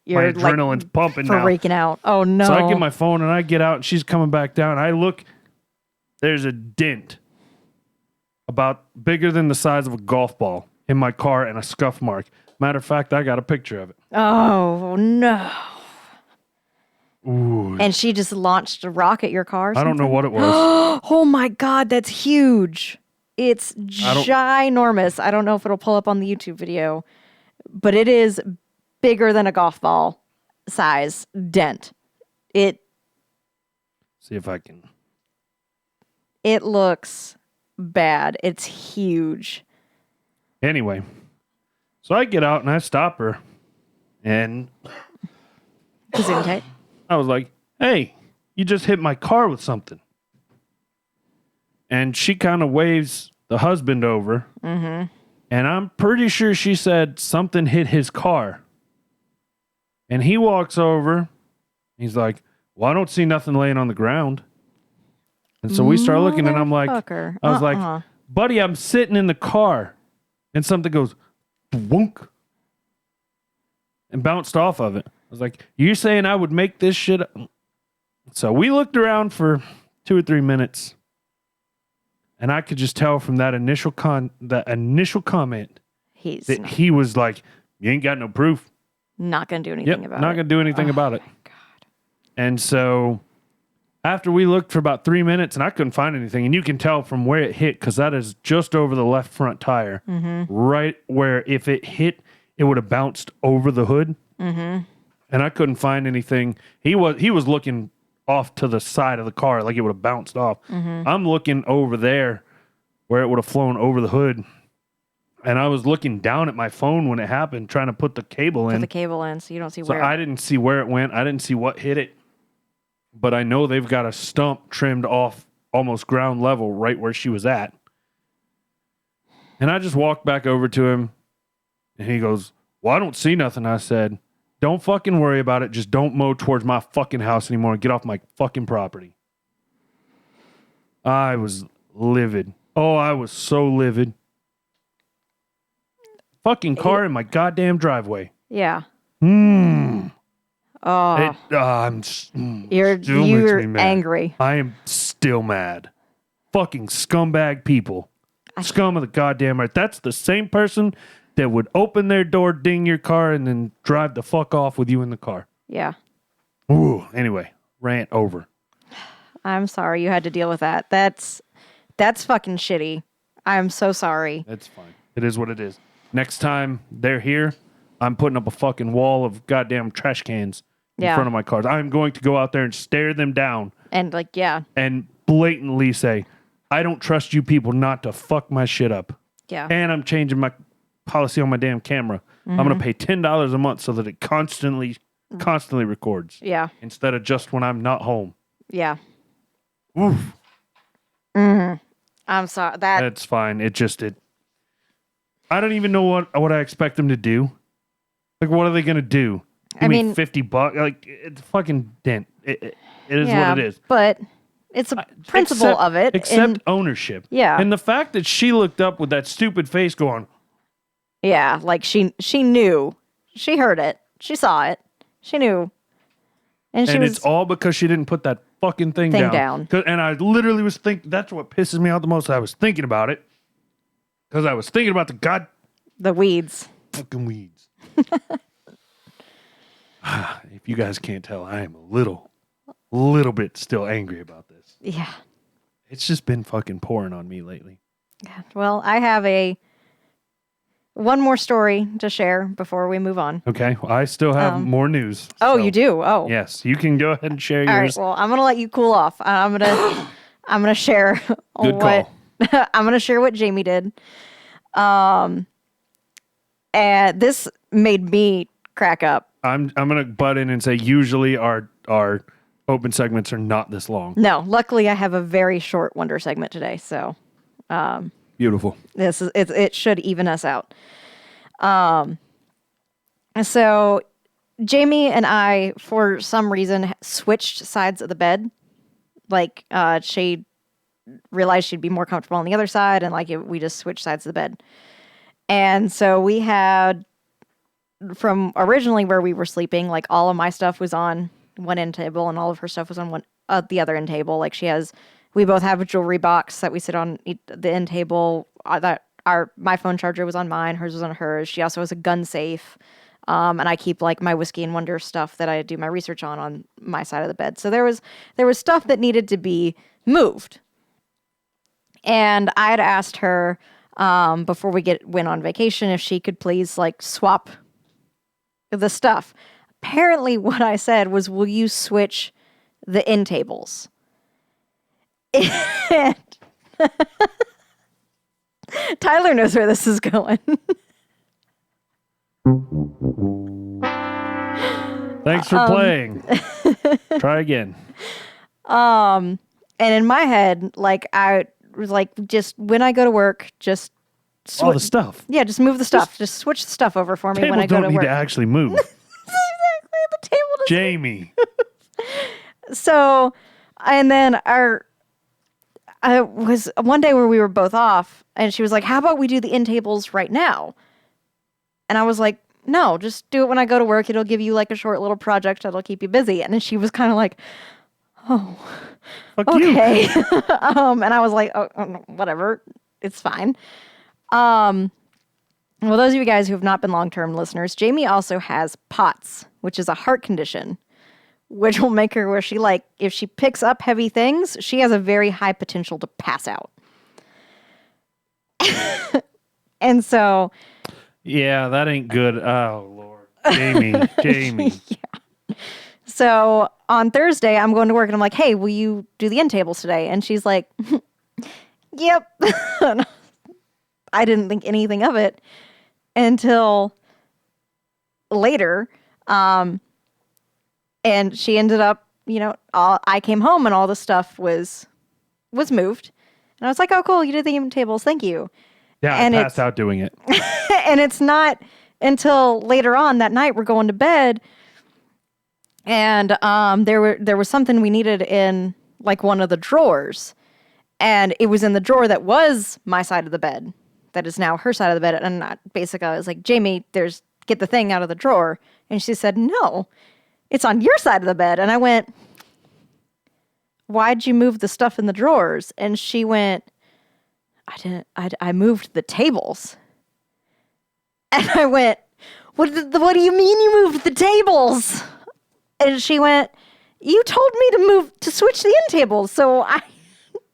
[SPEAKER 2] adrenaline's pumping now.
[SPEAKER 3] Freaking out. Oh, no.
[SPEAKER 2] So I get my phone, and I get out, and she's coming back down. I look, there's a dent about bigger than the size of a golf ball in my car and a scuff mark. Matter of fact, I got a picture of it.
[SPEAKER 3] Oh, no.
[SPEAKER 2] Ooh.
[SPEAKER 3] And she just launched a rock at your car or
[SPEAKER 2] I don't know
[SPEAKER 3] something?
[SPEAKER 2] what it was.
[SPEAKER 3] Oh, my God. That's huge. It's ginormous. I don't know if it'll pull up on the YouTube video, but it is bigger than a golf ball size dent.
[SPEAKER 2] See if I can.
[SPEAKER 3] It looks bad. It's huge.
[SPEAKER 2] Anyway, so I get out and I stop her, and
[SPEAKER 3] Gesundheit.
[SPEAKER 2] I was like, hey, you just hit my car with something. And she kind of waves the husband over, and I'm pretty sure she said something hit his car. And he walks over. He's like, well, I don't see nothing laying on the ground. And so we start looking, and I'm like,
[SPEAKER 3] Motherfucker.
[SPEAKER 2] I was like, buddy, I'm sitting in the car. And something goes, wunk, and bounced off of it. I was like, you're saying I would make this shit up? So we looked around for 2 or 3 minutes. And I could just tell from that initial comment that he was like, you ain't got no proof.
[SPEAKER 3] Not going to do anything about it.
[SPEAKER 2] Not going to do anything about it.
[SPEAKER 3] God.
[SPEAKER 2] And so after we looked for about 3 minutes and I couldn't find anything, and you can tell from where it hit, because that is just over the left front tire, right where if it hit, it would have bounced over the hood. And I couldn't find anything. He was looking off to the side of the car like it would have bounced off. I'm looking over there where it would have flown over the hood. And I was looking down at my phone when it happened, trying to put the cable in.
[SPEAKER 3] Put the cable in so you don't see
[SPEAKER 2] So
[SPEAKER 3] where.
[SPEAKER 2] I didn't see where it went. I didn't see what hit it. But I know they've got a stump trimmed off almost ground level right where she was at. And I just walked back over to him. And he goes, well, I don't see nothing. I said, don't fucking worry about it. Just don't mow towards my fucking house anymore. Get off my fucking property. I was livid. Oh, I was so livid. Fucking car in my goddamn driveway.
[SPEAKER 3] Yeah.
[SPEAKER 2] Oh.
[SPEAKER 3] You're angry.
[SPEAKER 2] I am still mad. Fucking scumbag people. Scum of the goddamn earth. That's the same person that would open their door, ding your car, and then drive the fuck off with you in the car.
[SPEAKER 3] Yeah.
[SPEAKER 2] Ooh, anyway, rant over.
[SPEAKER 3] I'm sorry you had to deal with that. That's fucking shitty. I'm so sorry.
[SPEAKER 2] It's fine. It is what it is. Next time they're here, I'm putting up a fucking wall of goddamn trash cans in front of my cars. I'm going to go out there and stare them down.
[SPEAKER 3] And like, yeah.
[SPEAKER 2] And blatantly say, I don't trust you people not to fuck my shit up.
[SPEAKER 3] Yeah.
[SPEAKER 2] And I'm changing my policy on my damn camera. I'm going to pay $10 a month so that it constantly records.
[SPEAKER 3] Yeah.
[SPEAKER 2] Instead of just when I'm not home.
[SPEAKER 3] Yeah.
[SPEAKER 2] Oof.
[SPEAKER 3] I'm sorry.
[SPEAKER 2] That's fine. I don't even know what I expect them to do. Like, what are they going to do? Give me $50? Like, it's a fucking dent. It is what it is.
[SPEAKER 3] But it's a principle of it.
[SPEAKER 2] Except ownership.
[SPEAKER 3] Yeah.
[SPEAKER 2] And the fact that she looked up with that stupid face going.
[SPEAKER 3] Yeah, like she knew. She heard it. She saw it. She knew. And
[SPEAKER 2] it's all because she didn't put that fucking thing down. And I literally was thinking, that's what pisses me out the most. I was thinking about it. Because I was thinking about
[SPEAKER 3] the weeds.
[SPEAKER 2] Fucking weeds. If you guys can't tell, I am a little bit still angry about this.
[SPEAKER 3] Yeah.
[SPEAKER 2] It's just been fucking pouring on me lately.
[SPEAKER 3] Well, I have one more story to share before we move on.
[SPEAKER 2] Okay. Well, I still have more news.
[SPEAKER 3] Oh, you do? Oh.
[SPEAKER 2] Yes. You can go ahead and share
[SPEAKER 3] All
[SPEAKER 2] yours.
[SPEAKER 3] right. Well, I'm going to let you cool off. I'm going to share
[SPEAKER 2] Good call.
[SPEAKER 3] I'm going to share what Jamie did. And this made me crack up.
[SPEAKER 2] I'm going to butt in and say usually our open segments are not this long.
[SPEAKER 3] No, luckily I have a very short Wonder segment today, so
[SPEAKER 2] Beautiful.
[SPEAKER 3] It should even us out. So Jamie and I, for some reason, switched sides of the bed. Like she realized she'd be more comfortable on the other side, and we just switched sides of the bed. And so we had, from originally where we were sleeping, like all of my stuff was on one end table and all of her stuff was on the other end table. Like we both have a jewelry box that we sit on the end table. My phone charger was on mine, hers was on hers. She also has a gun safe. And I keep like my Whiskey and Wonder stuff that I do my research on my side of the bed. So there was stuff that needed to be moved. And I had asked her before we went on vacation if she could please like swap the stuff. Apparently what I said was, will you switch the end tables? And Tyler knows where this is going.
[SPEAKER 2] Thanks for playing. Try again.
[SPEAKER 3] And in my head, like I was like, just when I go to work, just
[SPEAKER 2] all the stuff.
[SPEAKER 3] Yeah, just move the stuff. Just switch the stuff over for me when I go to work.
[SPEAKER 2] Don't need to actually move.
[SPEAKER 3] Exactly, the table doesn't.
[SPEAKER 2] Jamie.
[SPEAKER 3] So, and then I was one day where we were both off, and she was like, "How about we do the end tables right now?" And I was like, "No, just do it when I go to work. It'll give you like a short little project that'll keep you busy." And then she was kind of like, "Oh,
[SPEAKER 2] Fuck
[SPEAKER 3] okay."
[SPEAKER 2] You.
[SPEAKER 3] And I was like, "Oh, whatever, it's fine." Well, those of you guys who have not been long-term listeners, Jamie also has POTS, which is a heart condition, which will make her where she like, if she picks up heavy things, she has a very high potential to pass out. And so...
[SPEAKER 2] Yeah, that ain't good. Oh, Lord. Jamie.
[SPEAKER 3] Yeah. So on Thursday, I'm going to work and I'm like, "Hey, will you do the end tables today?" And she's like, "Yep." I didn't think anything of it until later. And she ended up, I came home and all the stuff was moved. And I was like, "Oh, cool. You did the end tables. Thank you."
[SPEAKER 2] Yeah,
[SPEAKER 3] and
[SPEAKER 2] I passed out doing it.
[SPEAKER 3] And it's not until later on that night we're going to bed. And there was something we needed in like one of the drawers. And it was in the drawer that was my side of the bed. That is now her side of the bed. And basically I was like, "Jamie, get the thing out of the drawer." And she said, "No, it's on your side of the bed." And I went, "Why'd you move the stuff in the drawers?" And she went, I moved the tables." And I went, What do you mean you moved the tables?" And she went, you told me to switch the end tables. So I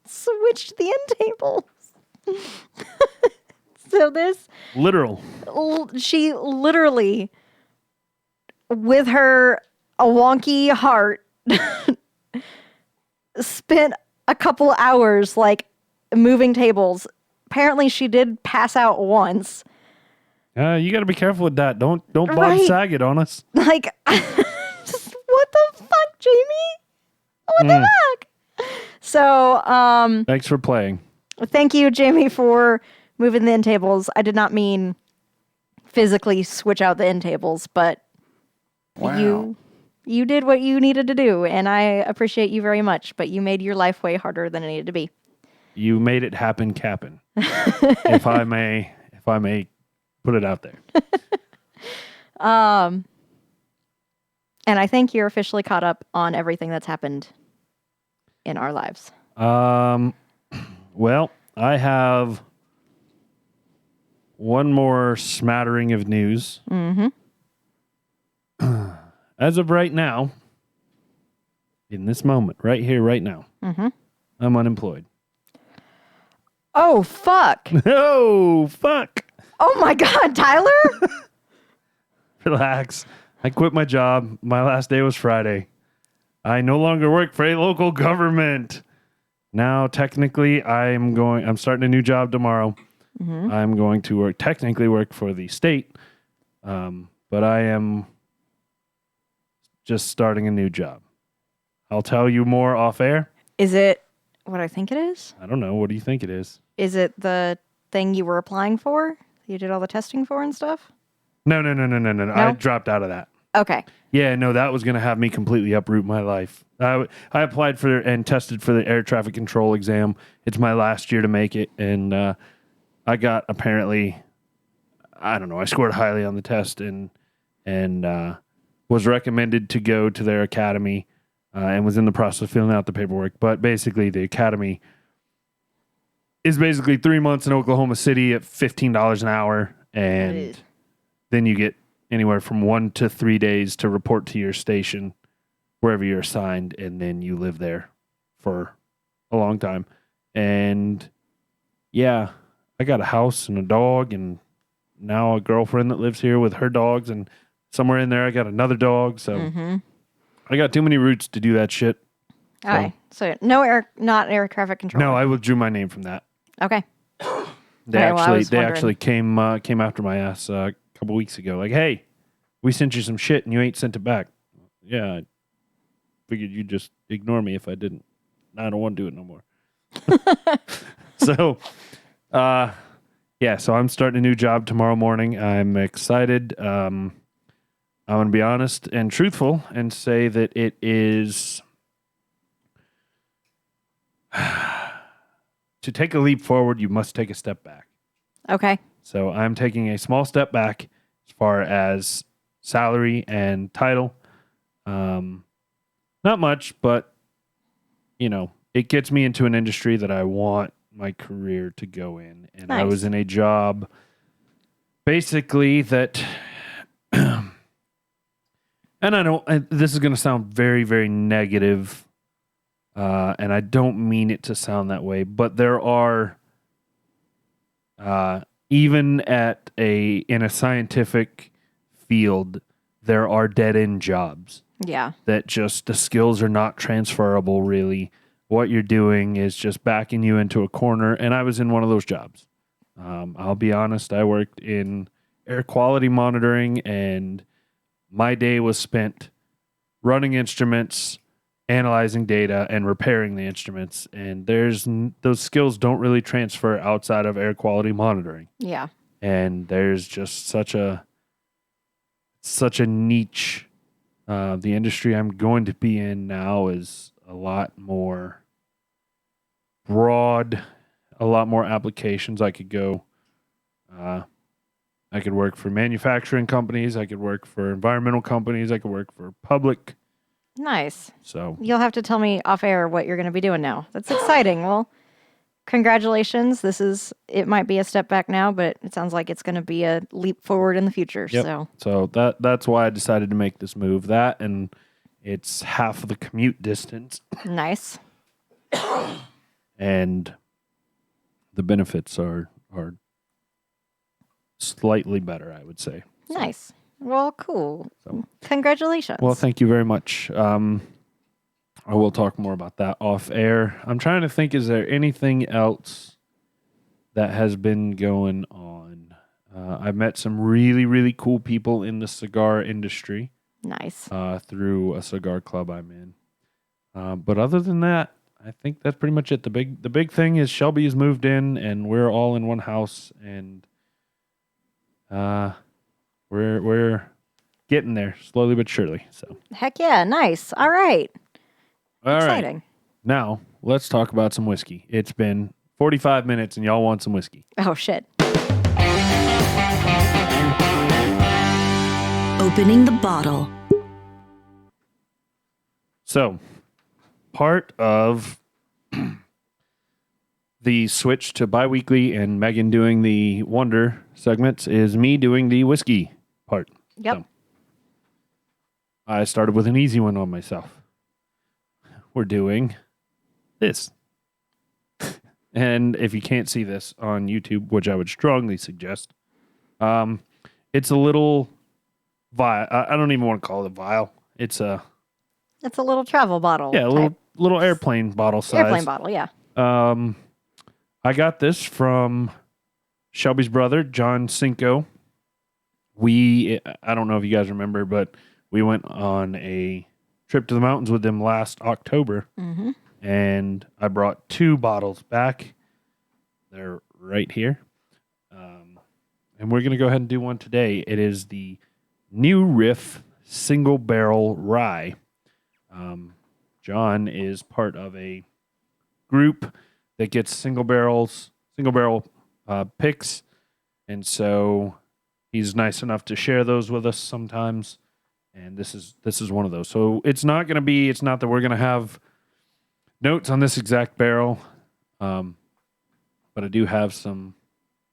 [SPEAKER 3] switched the end tables. So
[SPEAKER 2] Literal.
[SPEAKER 3] she literally, with a wonky heart, spent a couple hours like moving tables. Apparently she did pass out once.
[SPEAKER 2] You got to be careful with that. Don't Bob
[SPEAKER 3] Right.
[SPEAKER 2] Saget on us.
[SPEAKER 3] Like, what the fuck, Jamie? What the fuck? So,
[SPEAKER 2] Thanks for playing.
[SPEAKER 3] thank you, Jamie, for moving the end tables. I did not mean physically switch out the end tables, but you did what you needed to do, and I appreciate you very much, but you made your life way harder than it needed to be.
[SPEAKER 2] You made it happen, Cap'n. if I may put it out there.
[SPEAKER 3] And I think you're officially caught up on everything that's happened in our lives.
[SPEAKER 2] Well, I have one more smattering of news.
[SPEAKER 3] Mm-hmm.
[SPEAKER 2] As of right now, in this moment, right here, right now, I'm unemployed.
[SPEAKER 3] Oh, fuck.
[SPEAKER 2] Oh, fuck.
[SPEAKER 3] Oh, my God, Tyler?
[SPEAKER 2] Relax. I quit my job. My last day was Friday. I no longer work for a local government. Now, technically, I'm starting a new job tomorrow. I'm going to technically work for the state, but I am just starting a new job. I'll tell you more off air.
[SPEAKER 3] Is it what I think it is?
[SPEAKER 2] I don't know. What do you think it is?
[SPEAKER 3] Is it the thing you were applying for? You did all the testing for and stuff?
[SPEAKER 2] No. I dropped out of that.
[SPEAKER 3] Okay.
[SPEAKER 2] Yeah, no, that was going to have me completely uproot my life. I applied for and tested for the air traffic control exam. It's my last year to make it, and I got apparently, I don't know, I scored highly on the test and was recommended to go to their academy and was in the process of filling out the paperwork. But basically, the academy is basically 3 months in Oklahoma City at $15 an hour, and then you get anywhere from 1 to 3 days to report to your station wherever you're assigned, and then you live there for a long time. And yeah, I got a house and a dog, and now a girlfriend that lives here with her dogs, and somewhere in there I got another dog. So I got too many roots to do that shit.
[SPEAKER 3] All right. So not air traffic control.
[SPEAKER 2] No, I withdrew my name from that.
[SPEAKER 3] Okay.
[SPEAKER 2] They
[SPEAKER 3] Okay, well, I was
[SPEAKER 2] actually came after my ass a couple weeks ago. Like, hey, we sent you some shit and you ain't sent it back. Yeah, I figured you'd just ignore me if I didn't. I don't want to do it no more. So, yeah, so I'm starting a new job tomorrow morning. I'm excited. I'm going to be honest and truthful and say that it is to take a leap forward, you must take a step back.
[SPEAKER 3] Okay.
[SPEAKER 2] So I'm taking a small step back as far as salary and title. Not much, but, it gets me into an industry that I want my career to go in. And
[SPEAKER 3] Nice.
[SPEAKER 2] I was in a job basically that, and this is going to sound very, very negative, and I don't mean it to sound that way, but there are, even in a scientific field, there are dead-end jobs.
[SPEAKER 3] Yeah.
[SPEAKER 2] That just the skills are not transferable, really. What you're doing is just backing you into a corner, and I was in one of those jobs. I'll be honest, I worked in air quality monitoring, and my day was spent running instruments, analyzing data, and repairing the instruments, and those skills don't really transfer outside of air quality monitoring.
[SPEAKER 3] Yeah.
[SPEAKER 2] And there's just such a niche. The industry I'm going to be in now is a lot more broad, a lot more applications. I could go. I could work for manufacturing companies. I could work for environmental companies. I could work for public.
[SPEAKER 3] Nice.
[SPEAKER 2] So
[SPEAKER 3] You'll have to tell me off air what you're going to be doing now. That's exciting. Well, congratulations. It might be a step back now, but it sounds like it's going to be a leap forward in the future.
[SPEAKER 2] Yep. So that's why I decided to make this move. That and It's half of the commute distance,
[SPEAKER 3] Nice.
[SPEAKER 2] and the benefits are slightly better, I would say. So,
[SPEAKER 3] Nice. Well, cool.
[SPEAKER 2] So.
[SPEAKER 3] Congratulations.
[SPEAKER 2] Well, thank you very much. I will talk more about that off air. I'm trying to think, is there anything else that has been going on? I've met some really, really cool people in the cigar industry.
[SPEAKER 3] Nice.
[SPEAKER 2] Through a cigar club I'm in. But other than that, I think that's pretty much it. The big thing is Shelby's moved in, and we're all in one house, and we're getting there slowly but surely. So
[SPEAKER 3] Heck yeah. Nice. All right.
[SPEAKER 2] all right.
[SPEAKER 3] Exciting.
[SPEAKER 2] Now let's talk about some whiskey. It's been 45 minutes, and y'all want some whiskey.
[SPEAKER 3] Oh, shit.
[SPEAKER 1] Opening the bottle.
[SPEAKER 2] So, part of the switch to biweekly and Megan doing the Wonder segments is me doing the whiskey part.
[SPEAKER 3] Yep.
[SPEAKER 2] So, I started with an easy one on myself. We're doing this. And if you can't see this on YouTube, which I would strongly suggest, it's a little vial. I don't even want to call it a vial. It's a
[SPEAKER 3] little travel bottle.
[SPEAKER 2] a
[SPEAKER 3] type.
[SPEAKER 2] little airplane bottle size.
[SPEAKER 3] Airplane bottle, yeah.
[SPEAKER 2] I got this from Shelby's brother, John Cinco. I don't know if you guys remember, but we went on a trip to the mountains with them last October.
[SPEAKER 3] Mm-hmm.
[SPEAKER 2] And I brought 2 bottles back. They're right here. And we're going to go ahead and do one today. It is the New Riff Single Barrel Rye. John is part of a group that gets single barrel picks. And so he's nice enough to share those with us sometimes. And this is one of those. So it's not that we're going to have notes on this exact barrel, but I do have some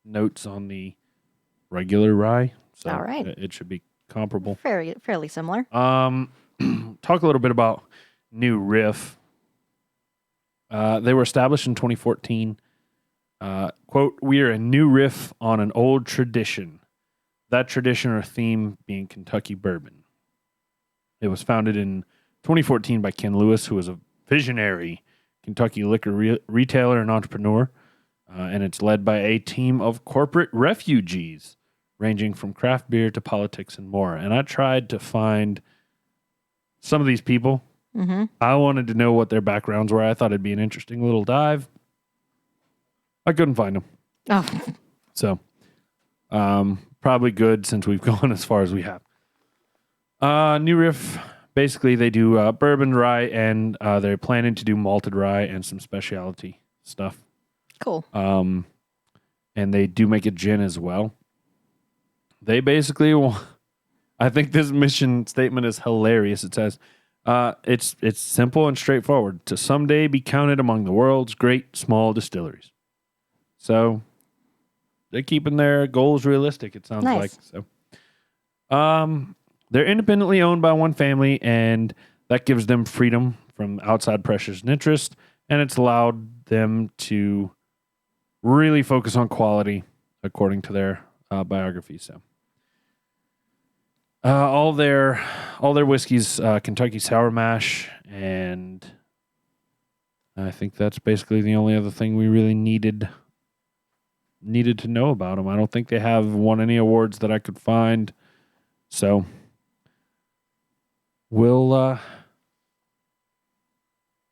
[SPEAKER 2] notes on the regular rye. So
[SPEAKER 3] All right.
[SPEAKER 2] it should be comparable.
[SPEAKER 3] Fairly similar.
[SPEAKER 2] Talk a little bit about New Riff. They were established in 2014. Quote, "We are a new riff on an old tradition. That tradition or theme being Kentucky bourbon. It was founded in 2014 by Ken Lewis, who was a visionary Kentucky liquor retailer and entrepreneur, and it's led by a team of corporate refugees ranging from craft beer to politics and more." And I tried to find some of these people.
[SPEAKER 3] Mm-hmm.
[SPEAKER 2] I wanted to know what their backgrounds were. I thought it'd be an interesting little dive. I couldn't find them.
[SPEAKER 3] Oh,
[SPEAKER 2] So, probably good since we've gone as far as we have. New Riff, basically they do bourbon rye, and they're planning to do malted rye and some specialty stuff.
[SPEAKER 3] cool.
[SPEAKER 2] And they do make a gin as well. They basically, I think this mission statement is hilarious. It says, it's simple and straightforward: to someday be counted among the world's great small distilleries. So they're keeping their goals realistic, it sounds like.
[SPEAKER 3] Nice.
[SPEAKER 2] So, they're independently owned by one family, and that gives them freedom from outside pressures and interest, and it's allowed them to really focus on quality, according to their biography. So, all their whiskeys, Kentucky Sour Mash, and I think that's basically the only other thing we really needed to know about them. I don't think they have won any awards that I could find. So we'll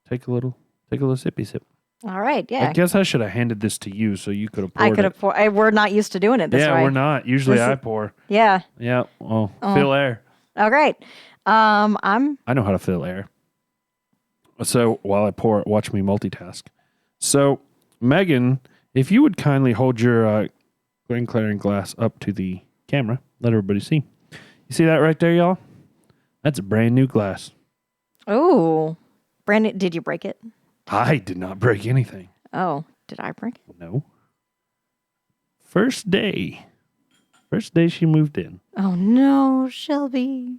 [SPEAKER 2] take a little sippy sip.
[SPEAKER 3] All right. Yeah.
[SPEAKER 2] I guess I should have handed this to you so you could have poured
[SPEAKER 3] I could have poured. We're not used to doing it this way.
[SPEAKER 2] Yeah, we're not. Usually
[SPEAKER 3] This
[SPEAKER 2] I
[SPEAKER 3] is-
[SPEAKER 2] pour.
[SPEAKER 3] Yeah.
[SPEAKER 2] Yeah. Well,
[SPEAKER 3] Oh.
[SPEAKER 2] fill air.
[SPEAKER 3] All right. I'm
[SPEAKER 2] I know how to fill air. So while I pour it, watch me multitask. So Megan, if you would kindly hold your Glenclaring glass up to the camera, let everybody see. You see that right there, y'all? That's a brand new glass.
[SPEAKER 3] Oh, Brandon, did you break it?
[SPEAKER 2] I did not break anything.
[SPEAKER 3] Oh, did I break it?
[SPEAKER 2] No. First day she moved in.
[SPEAKER 3] Oh no, Shelby.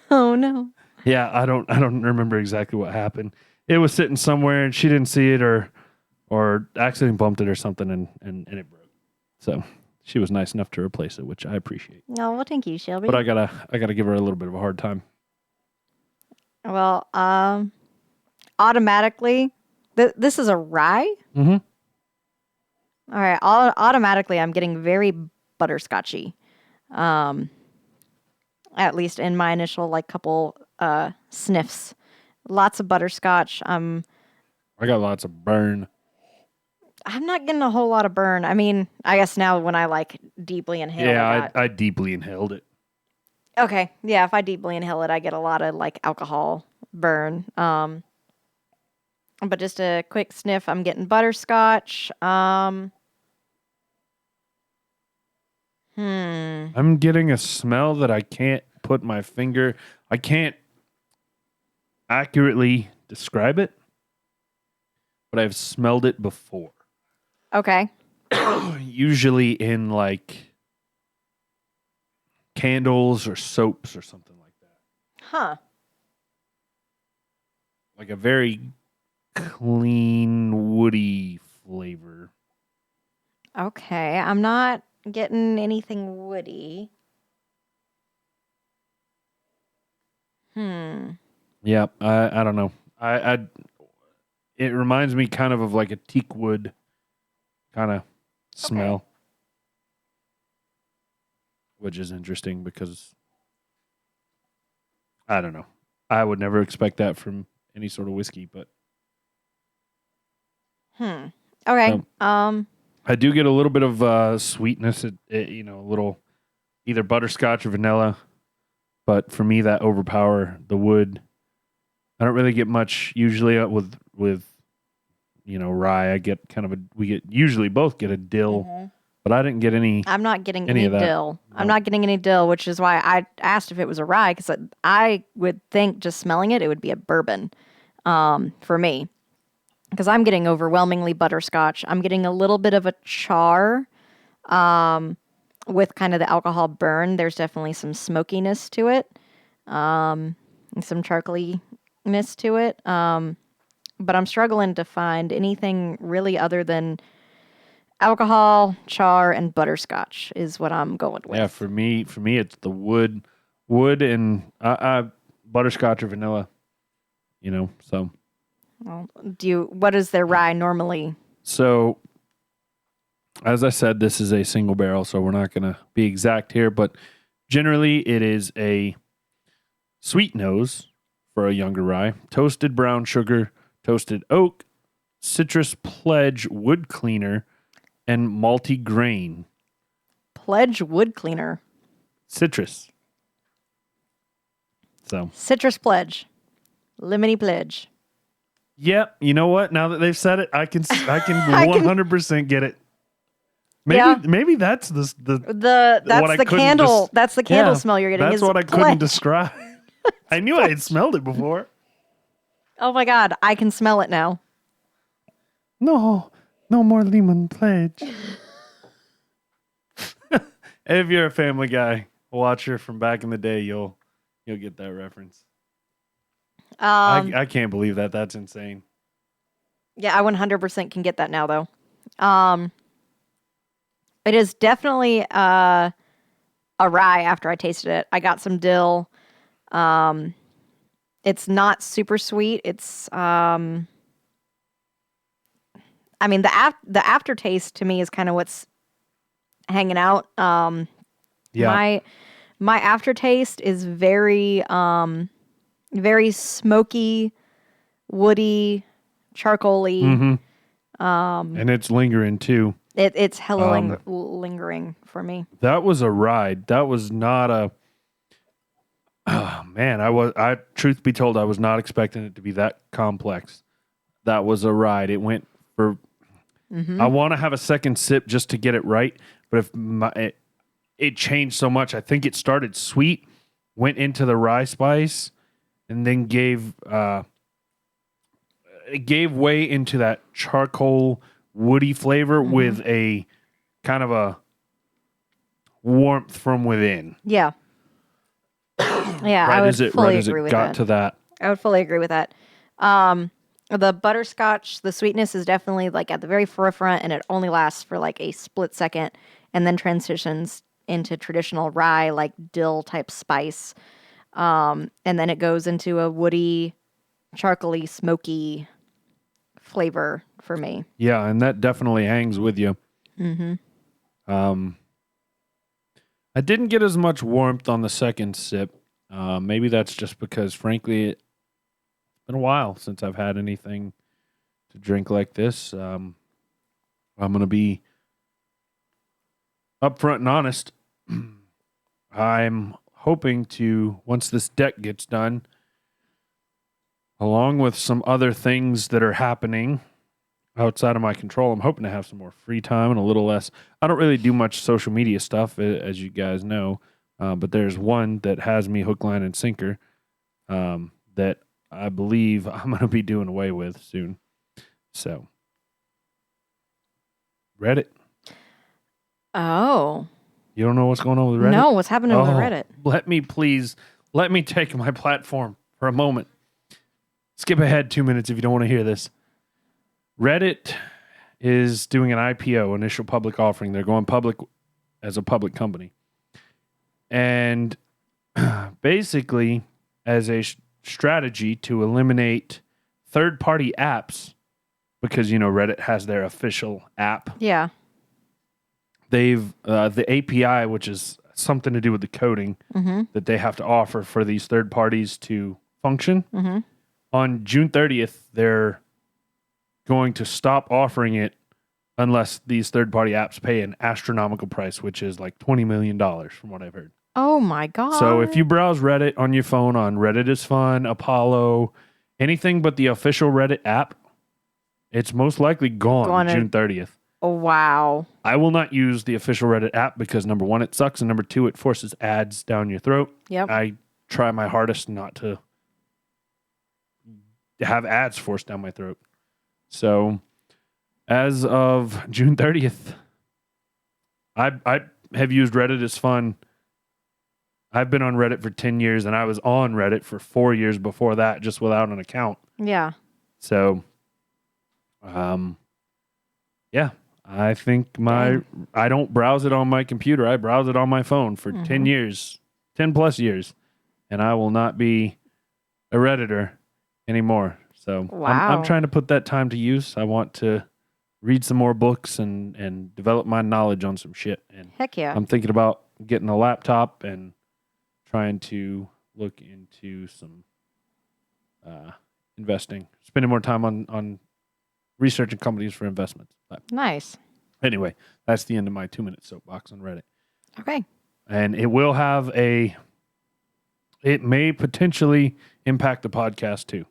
[SPEAKER 3] Oh no.
[SPEAKER 2] Yeah, I don't remember exactly what happened. It was sitting somewhere and she didn't see it or accidentally bumped it or something and it broke. So she was nice enough to replace it, which I appreciate.
[SPEAKER 3] No, well, thank you, Shelby.
[SPEAKER 2] But I gotta give her a little bit of a hard time.
[SPEAKER 3] Well, automatically, this is a rye.
[SPEAKER 2] Mm-hmm.
[SPEAKER 3] All right, automatically, I'm getting very butterscotchy. At least in my initial like couple sniffs, lots of butterscotch.
[SPEAKER 2] I got lots of burn.
[SPEAKER 3] I'm not getting a whole lot of burn. I mean, I guess now when I like deeply inhale,
[SPEAKER 2] Yeah, I deeply inhaled it.
[SPEAKER 3] Okay, yeah, if I deeply inhale it, I get a lot of like alcohol burn. But just a quick sniff, I'm getting butterscotch.
[SPEAKER 2] I'm getting a smell that I can't put my finger. I can't accurately describe it, but I've smelled it before.
[SPEAKER 3] Okay.
[SPEAKER 2] Usually in like candles or soaps or something like that.
[SPEAKER 3] Huh.
[SPEAKER 2] Like a very clean, woody flavor.
[SPEAKER 3] Okay, I'm not getting anything woody.
[SPEAKER 2] Yeah, I don't know. It reminds me kind of like a teak wood kind of smell, which is interesting because I don't know. I would never expect that from any sort of whiskey, but
[SPEAKER 3] Okay.
[SPEAKER 2] I do get a little bit of sweetness, a little either butterscotch or vanilla. But for me, that overpower the wood. I don't really get much usually with rye. I get usually both get a dill, but I didn't get any.
[SPEAKER 3] I'm not getting any dill.
[SPEAKER 2] No.
[SPEAKER 3] I'm not getting any dill, which is why I asked if it was a rye, because I would think just smelling it would be a bourbon for me. Because I'm getting overwhelmingly butterscotch. I'm getting a little bit of a char with kind of the alcohol burn. There's definitely some smokiness to it, and some charcoaliness to it. But I'm struggling to find anything really other than alcohol, char, and butterscotch is what I'm going with.
[SPEAKER 2] Yeah, for me, it's the wood and butterscotch or vanilla. So.
[SPEAKER 3] Well, what is their rye normally?
[SPEAKER 2] So, as I said, this is a single barrel, so we're not going to be exact here, but generally it is a sweet nose for a younger rye, toasted brown sugar, toasted oak, citrus pledge wood cleaner, and malty grain.
[SPEAKER 3] Pledge wood cleaner.
[SPEAKER 2] Citrus. So.
[SPEAKER 3] Citrus pledge. Lemony pledge.
[SPEAKER 2] Yep. You know what? Now that they've said it, I can 100% get it. Maybe that's
[SPEAKER 3] that's the candle. That's the candle smell you're getting.
[SPEAKER 2] That's what I couldn't describe. I knew I had smelled it before.
[SPEAKER 3] Oh my God, I can smell it now.
[SPEAKER 2] No more lemon pledge. If you're a Family Guy watcher from back in the day, you'll get that reference. I can't believe that. That's insane.
[SPEAKER 3] Yeah, I 100% can get that now, though. It is definitely a rye after I tasted it. I got some dill. It's not super sweet. It's, I mean, the aftertaste to me is kind of what's hanging out.
[SPEAKER 2] Yeah.
[SPEAKER 3] My aftertaste is very, very smoky, woody, charcoaly.
[SPEAKER 2] And it's lingering too.
[SPEAKER 3] It's hella lingering for me.
[SPEAKER 2] That was a ride. That was not a. Oh man, I truth be told, I was not expecting it to be that complex. That was a ride. It went for. I want to have a second sip just to get it right, but if it changed so much. I think it started sweet, went into the rye spice, and then gave way into that charcoal woody flavor with a kind of a warmth from within.
[SPEAKER 3] Yeah. Yeah, I
[SPEAKER 2] Right
[SPEAKER 3] would
[SPEAKER 2] as it
[SPEAKER 3] fully agree with
[SPEAKER 2] got
[SPEAKER 3] that.
[SPEAKER 2] to that.
[SPEAKER 3] I would fully agree with that. The butterscotch, the sweetness is definitely like at the very forefront, and it only lasts for like a split second, and then transitions into traditional rye, like dill type spice, and then it goes into a woody, charcoaly, smoky flavor for me.
[SPEAKER 2] Yeah, and that definitely hangs with you. I didn't get as much warmth on the second sip. Maybe that's just because, frankly, it's been a while since I've had anything to drink like this. I'm going to be upfront and honest. I'm hoping to, once this deck gets done, along with some other things that are happening outside of my control, I'm hoping to have some more free time and a little less. I don't really do much social media stuff, as you guys know, but there's one that has me hook, line, and sinker that I believe I'm going to be doing away with soon. So, Reddit.
[SPEAKER 3] Oh.
[SPEAKER 2] You don't know what's going on with Reddit?
[SPEAKER 3] No, what's happening with Reddit?
[SPEAKER 2] Let me take my platform for a moment. Skip ahead 2 minutes if you don't want to hear this. Reddit is doing an IPO, initial public offering. They're going public as a public company. And basically, as a strategy to eliminate third-party apps, because, Reddit has their official app.
[SPEAKER 3] Yeah.
[SPEAKER 2] They've, the API, which is something to do with the coding that they have to offer for these third parties to function. On June 30th, they're going to stop offering it unless these third-party apps pay an astronomical price, which is like $20 million from what I've heard.
[SPEAKER 3] Oh my God.
[SPEAKER 2] So if you browse Reddit on your phone on Reddit is Fun, Apollo, anything but the official Reddit app, it's most likely gone on June 30th.
[SPEAKER 3] Oh, wow.
[SPEAKER 2] I will not use the official Reddit app because number one, it sucks, and number two, it forces ads down your throat.
[SPEAKER 3] Yep.
[SPEAKER 2] I try my hardest not to have ads forced down my throat. So, as of June 30th, I have used Reddit as fun. I've been on Reddit for 10 years, and I was on Reddit for 4 years before that, just without an account.
[SPEAKER 3] Yeah.
[SPEAKER 2] So, yeah, I think I don't browse it on my computer. I browse it on my phone for 10 years, 10 plus years, and I will not be a Redditor anymore. So
[SPEAKER 3] Wow.
[SPEAKER 2] I'm trying to put that time to use. I want to read some more books and develop my knowledge on some shit. And
[SPEAKER 3] Heck yeah.
[SPEAKER 2] I'm thinking about getting a laptop and trying to look into some investing, spending more time on researching companies for investments. But
[SPEAKER 3] Nice.
[SPEAKER 2] anyway, that's the end of my 2-minute soapbox on Reddit.
[SPEAKER 3] Okay.
[SPEAKER 2] And it will have it may potentially impact the podcast too.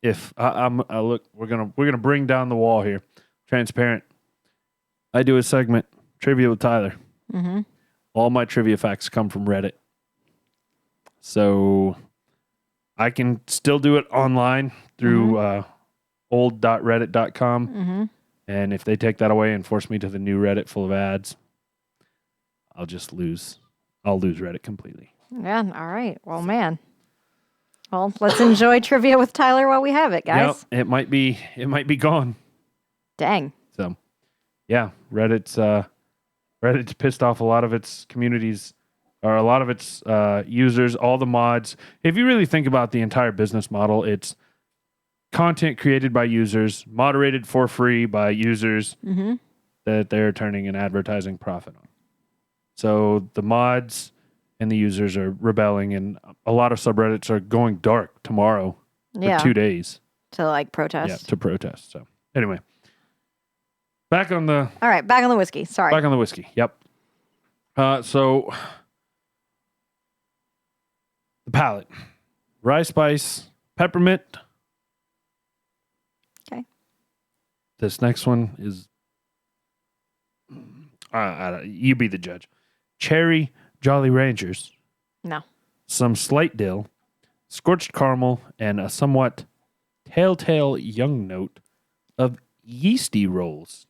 [SPEAKER 2] If I look, we're gonna bring down the wall here. Transparent. I do a segment, Trivia with Tyler. All my trivia facts come from Reddit. So I can still do it online through old.reddit.com. And if they take that away and force me to the new Reddit full of ads, I'll lose Reddit completely.
[SPEAKER 3] Yeah. All right. Well, man. Well, let's enjoy trivia with Tyler while we have it, guys.
[SPEAKER 2] Yep, it might be gone.
[SPEAKER 3] Dang.
[SPEAKER 2] So, yeah, Reddit's pissed off a lot of its communities or a lot of its users, all the mods. If you really think about the entire business model, it's content created by users, moderated for free by users that they're turning an advertising profit on. So the mods and the users are rebelling, and a lot of subreddits are going dark tomorrow for 2 days.
[SPEAKER 3] To like protest.
[SPEAKER 2] Yeah, to protest. So anyway, back on the
[SPEAKER 3] All right, back on the whiskey. Sorry.
[SPEAKER 2] back on the whiskey. Yep. So the palate: rye spice, peppermint.
[SPEAKER 3] Okay.
[SPEAKER 2] This next one is you be the judge. Cherry Jolly Ranchers.
[SPEAKER 3] No.
[SPEAKER 2] Some slight dill, scorched caramel, and a somewhat telltale young note of yeasty rolls.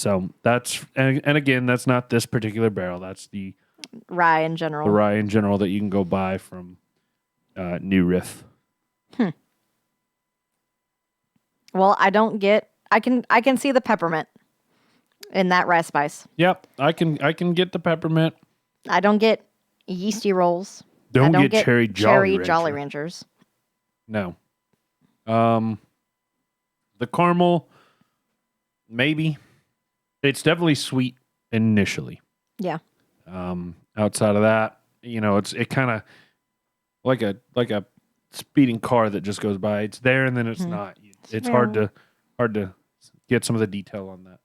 [SPEAKER 2] So that's, and again, that's not this particular barrel. That's the
[SPEAKER 3] Rye in general.
[SPEAKER 2] rye in general that you can go buy from New Riff.
[SPEAKER 3] Well, I can see the peppermint in that rye spice.
[SPEAKER 2] Yep, I can get the peppermint.
[SPEAKER 3] I don't get yeasty rolls.
[SPEAKER 2] Don't
[SPEAKER 3] I
[SPEAKER 2] get cherry Jolly Rancher.
[SPEAKER 3] Jolly Ranchers.
[SPEAKER 2] No. The caramel, maybe. It's definitely sweet initially.
[SPEAKER 3] Yeah.
[SPEAKER 2] Outside of that, it kind of like a speeding car that just goes by. It's there and then it's not. It's hard to get some of the detail on that.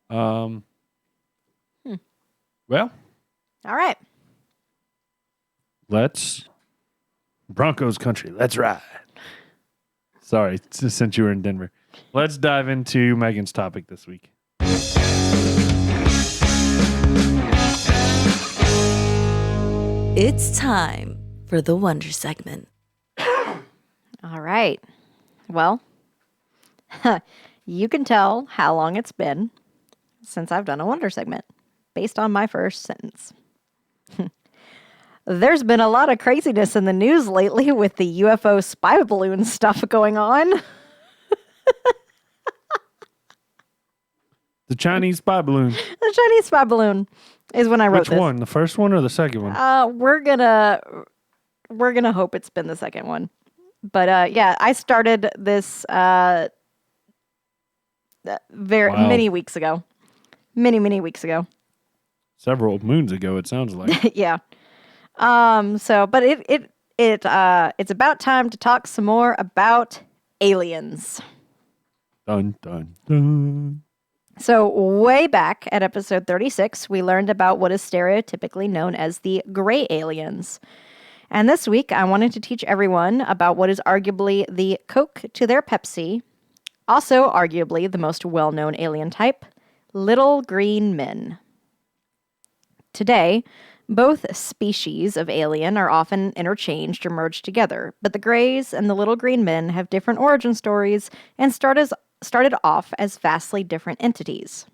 [SPEAKER 2] So, well,
[SPEAKER 3] all right.
[SPEAKER 2] Let's Broncos country. Let's ride. Sorry, since you were in Denver, let's dive into Megan's topic this week.
[SPEAKER 1] It's time for the Wonder segment.
[SPEAKER 3] All right. Well, you can tell how long it's been since I've done a Wonder segment based on my first sentence. There's been a lot of craziness in the news lately with the UFO spy balloon stuff going on.
[SPEAKER 2] The Chinese spy balloon.
[SPEAKER 3] The Chinese spy balloon is when I wrote
[SPEAKER 2] Which
[SPEAKER 3] this.
[SPEAKER 2] one? The first one or the second one?
[SPEAKER 3] We're gonna hope it's been the second one. But yeah, I started this many weeks ago. Many weeks ago.
[SPEAKER 2] Several moons ago, it sounds like.
[SPEAKER 3] Yeah. But it's about time to talk some more about aliens.
[SPEAKER 2] Dun dun dun.
[SPEAKER 3] So way back at episode 36, we learned about what is stereotypically known as the gray aliens. And this week, I wanted to teach everyone about what is arguably the Coke to their Pepsi, also arguably the most well-known alien type, little green men. Today, both species of alien are often interchanged or merged together, but the Greys and the little green men have different origin stories and started off as vastly different entities.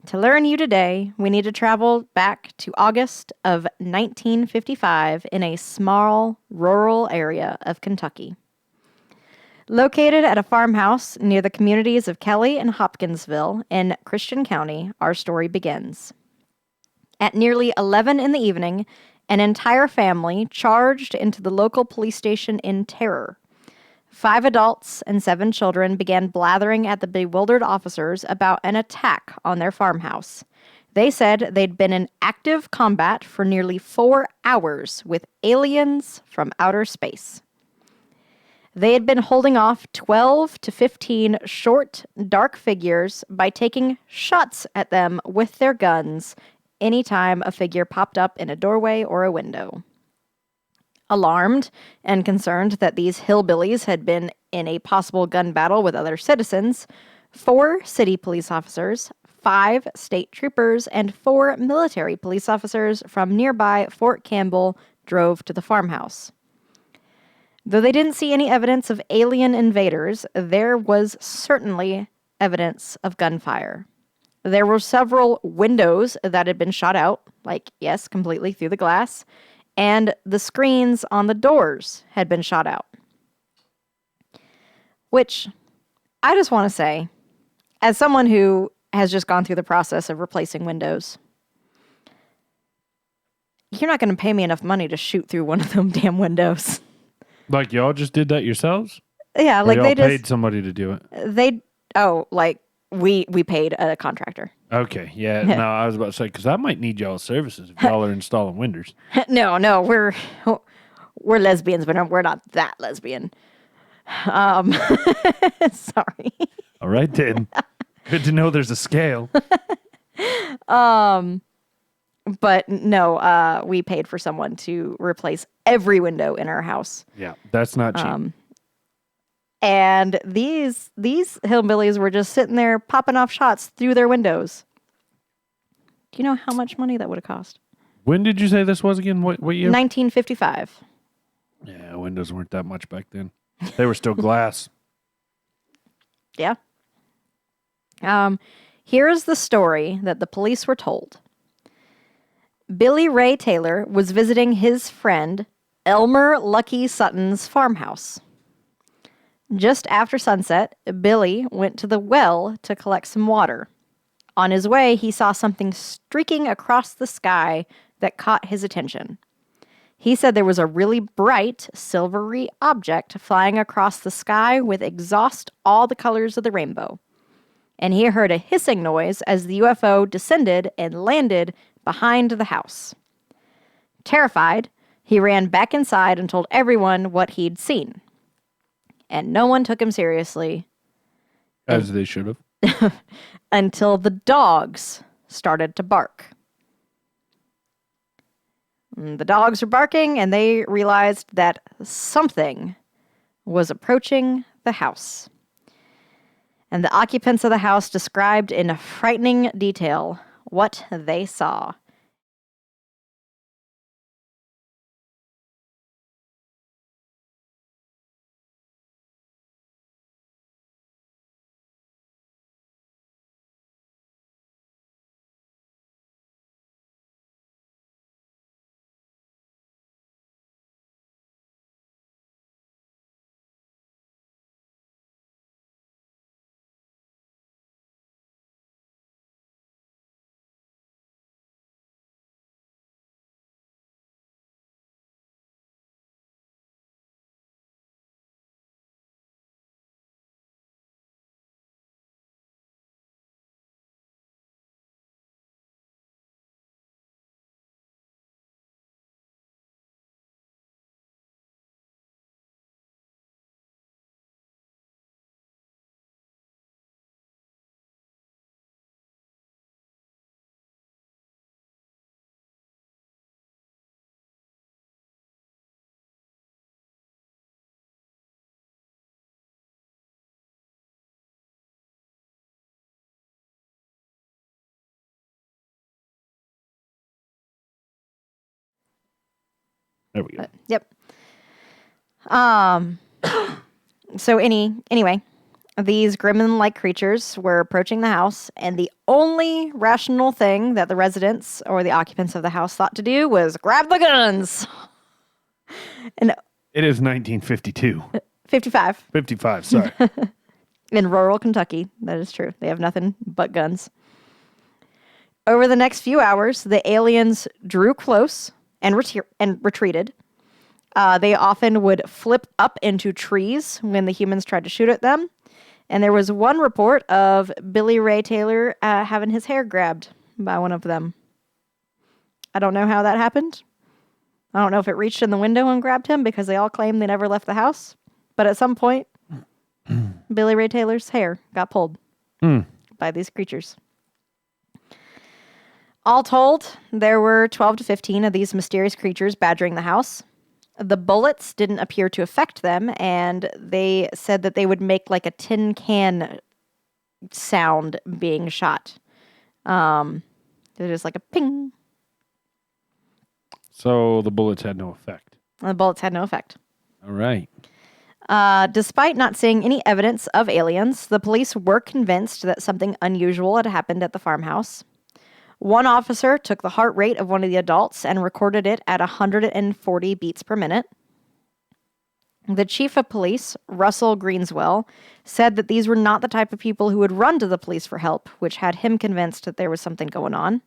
[SPEAKER 3] To learn you today, we need to travel back to August of 1955 in a small, rural area of Kentucky. Located at a farmhouse near the communities of Kelly and Hopkinsville in Christian County, our story begins. At nearly 11 in the evening, an entire family charged into the local police station in terror. 5 adults and 7 children began blathering at the bewildered officers about an attack on their farmhouse. They said they'd been in active combat for nearly 4 hours with aliens from outer space. They had been holding off 12 to 15 short, dark figures by taking shots at them with their guns anytime a figure popped up in a doorway or a window. Alarmed and concerned that these hillbillies had been in a possible gun battle with other citizens, 4 city police officers, 5 state troopers, and 4 military police officers from nearby Fort Campbell drove to the farmhouse. Though they didn't see any evidence of alien invaders, there was certainly evidence of gunfire. There were several windows that had been shot out, yes, completely through the glass, and the screens on the doors had been shot out. Which, I just want to say, as someone who has just gone through the process of replacing windows, you're not going to pay me enough money to shoot through one of them damn windows.
[SPEAKER 2] Like y'all just did that yourselves?
[SPEAKER 3] Yeah,
[SPEAKER 2] or
[SPEAKER 3] like
[SPEAKER 2] y'all
[SPEAKER 3] they just
[SPEAKER 2] paid somebody to do it.
[SPEAKER 3] We paid a contractor.
[SPEAKER 2] Okay, yeah. No, I was about to say because I might need y'all's services if y'all are installing windows.
[SPEAKER 3] No, we're lesbians, but we're not that lesbian. Sorry.
[SPEAKER 2] All right, then. Good to know there's a scale.
[SPEAKER 3] But no, we paid for someone to replace every window in our house.
[SPEAKER 2] Yeah, that's not cheap.
[SPEAKER 3] And these hillbillies were just sitting there popping off shots through their windows. Do you know how much money that would have cost?
[SPEAKER 2] When did you say this was again? What year?
[SPEAKER 3] 1955.
[SPEAKER 2] Yeah, windows weren't that much back then. They were still glass.
[SPEAKER 3] Yeah. Here is the story that the police were told. Billy Ray Taylor was visiting his friend Elmer Lucky Sutton's farmhouse. Just after sunset, Billy went to the well to collect some water. On his way, he saw something streaking across the sky that caught his attention. He said there was a really bright, silvery object flying across the sky with exhaust all the colors of the rainbow. And he heard a hissing noise as the UFO descended and landed behind the house. Terrified, he ran back inside and told everyone what he'd seen. And no one took him seriously.
[SPEAKER 2] As they should have.
[SPEAKER 3] Until the dogs started to bark. The dogs were barking, and they realized that something was approaching the house. And the occupants of the house described in frightening detail what they saw.
[SPEAKER 2] There we go.
[SPEAKER 3] Yep. So anyway, these gremlin-like creatures were approaching the house, and the only rational thing that the residents or the occupants of the house thought to do was grab the guns. And
[SPEAKER 2] It is 1952.
[SPEAKER 3] 55
[SPEAKER 2] 55, sorry.
[SPEAKER 3] in rural Kentucky. That is true. They have nothing but guns. Over the next few hours, the aliens drew close and retreated. They often would flip up into trees when the humans tried to shoot at them. And there was one report of Billy Ray Taylor having his hair grabbed by one of them. I don't know how that happened. I don't know if it reached in the window and grabbed him because they all claim they never left the house. But at some point, Billy Ray Taylor's hair got pulled by these creatures. All told, there were 12 to 15 of these mysterious creatures badgering the house. The bullets didn't appear to affect them, and they said that they would make like a tin can sound being shot. It was just like a ping.
[SPEAKER 2] So the bullets had no effect.
[SPEAKER 3] The bullets had no effect.
[SPEAKER 2] All right.
[SPEAKER 3] Despite not seeing any evidence of aliens, the police were convinced that something unusual had happened at the farmhouse. One officer took the heart rate of one of the adults and recorded it at 140 beats per minute. The chief of police, Russell Greenswell, said that these were not the type of people who would run to the police for help, which had him convinced that there was something going on.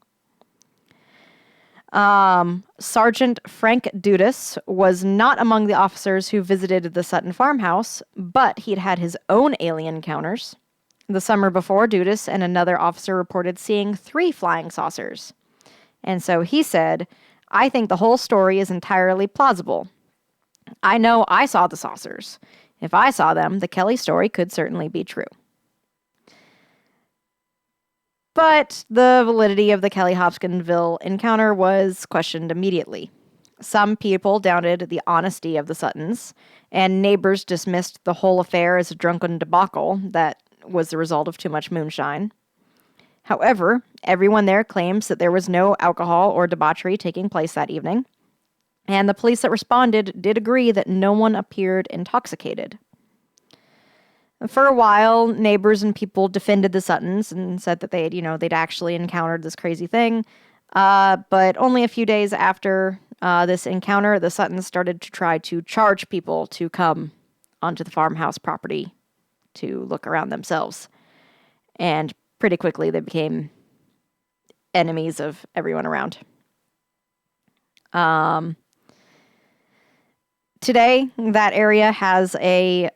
[SPEAKER 3] Sergeant Frank Dudas was not among the officers who visited the Sutton farmhouse, but he'd had his own alien encounters. The summer before, Dudas and another officer reported seeing 3 flying saucers. And so he said, "I think the whole story is entirely plausible. I know I saw the saucers. If I saw them, the Kelly story could certainly be true." But the validity of the Kelly-Hopkinsville encounter was questioned immediately. Some people doubted the honesty of the Suttons, and neighbors dismissed the whole affair as a drunken debacle that was the result of too much moonshine. However, everyone there claims that there was no alcohol or debauchery taking place that evening, and the police that responded did agree that no one appeared intoxicated. For a while, neighbors and people defended the Suttons and said that they'd actually encountered this crazy thing. But only a few days after this encounter, the Suttons started to try to charge people to come onto the farmhouse property to look around themselves. And pretty quickly, they became enemies of everyone around. Today, that area has a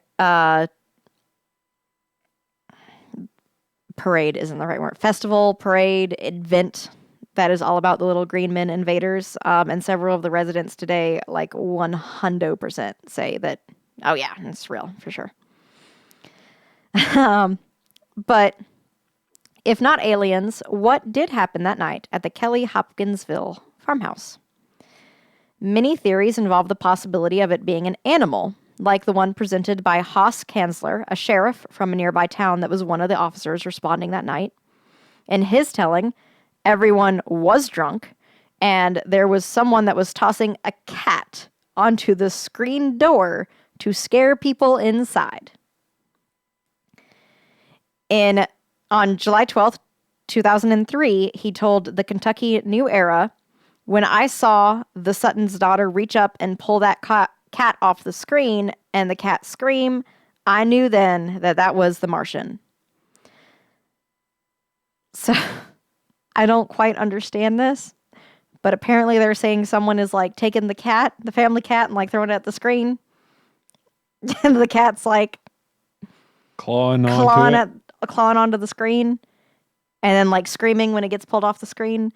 [SPEAKER 3] parade isn't the right word. Festival, parade, event that is all about the little green men invaders. And several of the residents today, 100% say that, oh yeah, it's real for sure. But if not aliens, what did happen that night at the Kelly-Hopkinsville farmhouse? Many theories involve the possibility of it being an animal, like the one presented by Haas Kanzler, a sheriff from a nearby town that was one of the officers responding that night. In his telling, everyone was drunk, and there was someone that was tossing a cat onto the screen door to scare people inside. On July 12th, 2003, he told the Kentucky New Era, "When I saw the Sutton's daughter reach up and pull that cat off the screen and the cat scream, I knew then that was the Martian." So, I don't quite understand this, but apparently they're saying someone is taking the cat, the family cat, and throwing it at the screen. And the cat's
[SPEAKER 2] clawing
[SPEAKER 3] onto the screen, and then screaming when it gets pulled off the screen.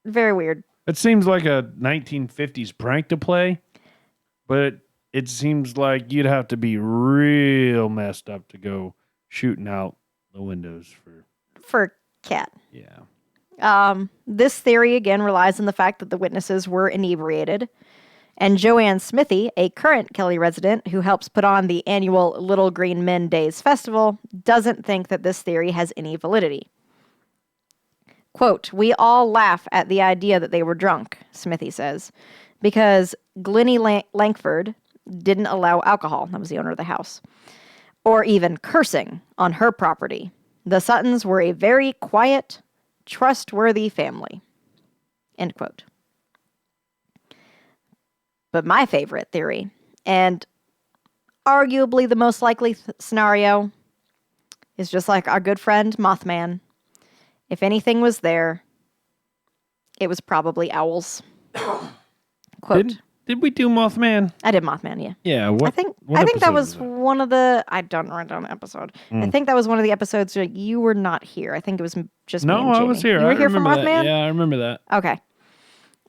[SPEAKER 3] Very weird.
[SPEAKER 2] It seems like a 1950s prank to play, but it seems like you'd have to be real messed up to go shooting out the windows
[SPEAKER 3] for cat.
[SPEAKER 2] Yeah.
[SPEAKER 3] This theory again relies on the fact that the witnesses were inebriated. And Joanne Smithy, a current Kelly resident who helps put on the annual Little Green Men Days festival, doesn't think that this theory has any validity. Quote, "We all laugh at the idea that they were drunk," Smithy says, because Glennie Langford didn't allow alcohol, that was the owner of the house, or even cursing on her property. The Suttons were a very quiet, trustworthy family. End quote. But my favorite theory, and arguably the most likely scenario, is just like our good friend Mothman. If anything was there, it was probably owls. Quote.
[SPEAKER 2] Did we do Mothman?
[SPEAKER 3] I did Mothman, yeah.
[SPEAKER 2] Yeah.
[SPEAKER 3] I think that was one of the. I don't write down the episode. I think that was one of the episodes where you were not here. I think it was just me and
[SPEAKER 2] No, I
[SPEAKER 3] Jamie.
[SPEAKER 2] was here.
[SPEAKER 3] You were
[SPEAKER 2] I
[SPEAKER 3] here for
[SPEAKER 2] remember
[SPEAKER 3] Mothman?
[SPEAKER 2] that. Yeah, I remember that.
[SPEAKER 3] Okay.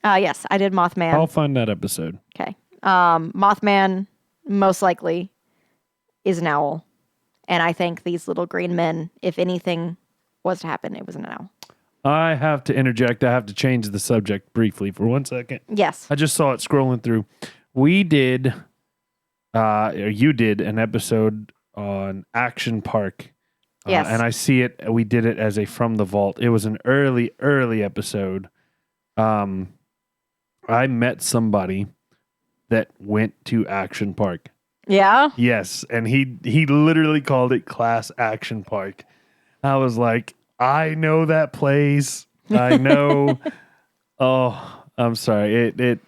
[SPEAKER 3] Yes, I did Mothman.
[SPEAKER 2] I'll find that episode.
[SPEAKER 3] Okay. Mothman most likely is an owl, and I think these little green men, if anything was to happen, it was an owl.
[SPEAKER 2] I have to interject. I have to change the subject briefly for 1 second.
[SPEAKER 3] Yes.
[SPEAKER 2] I just saw it scrolling through. We did, or you did an episode on Action Park.
[SPEAKER 3] Yes.
[SPEAKER 2] And I see it. We did it as a From the Vault. It was an early episode. I met somebody that went to Action Park.
[SPEAKER 3] Yeah?
[SPEAKER 2] Yes. And he literally called it Class Action Park. I was like, I know that place. I know. Oh, I'm sorry.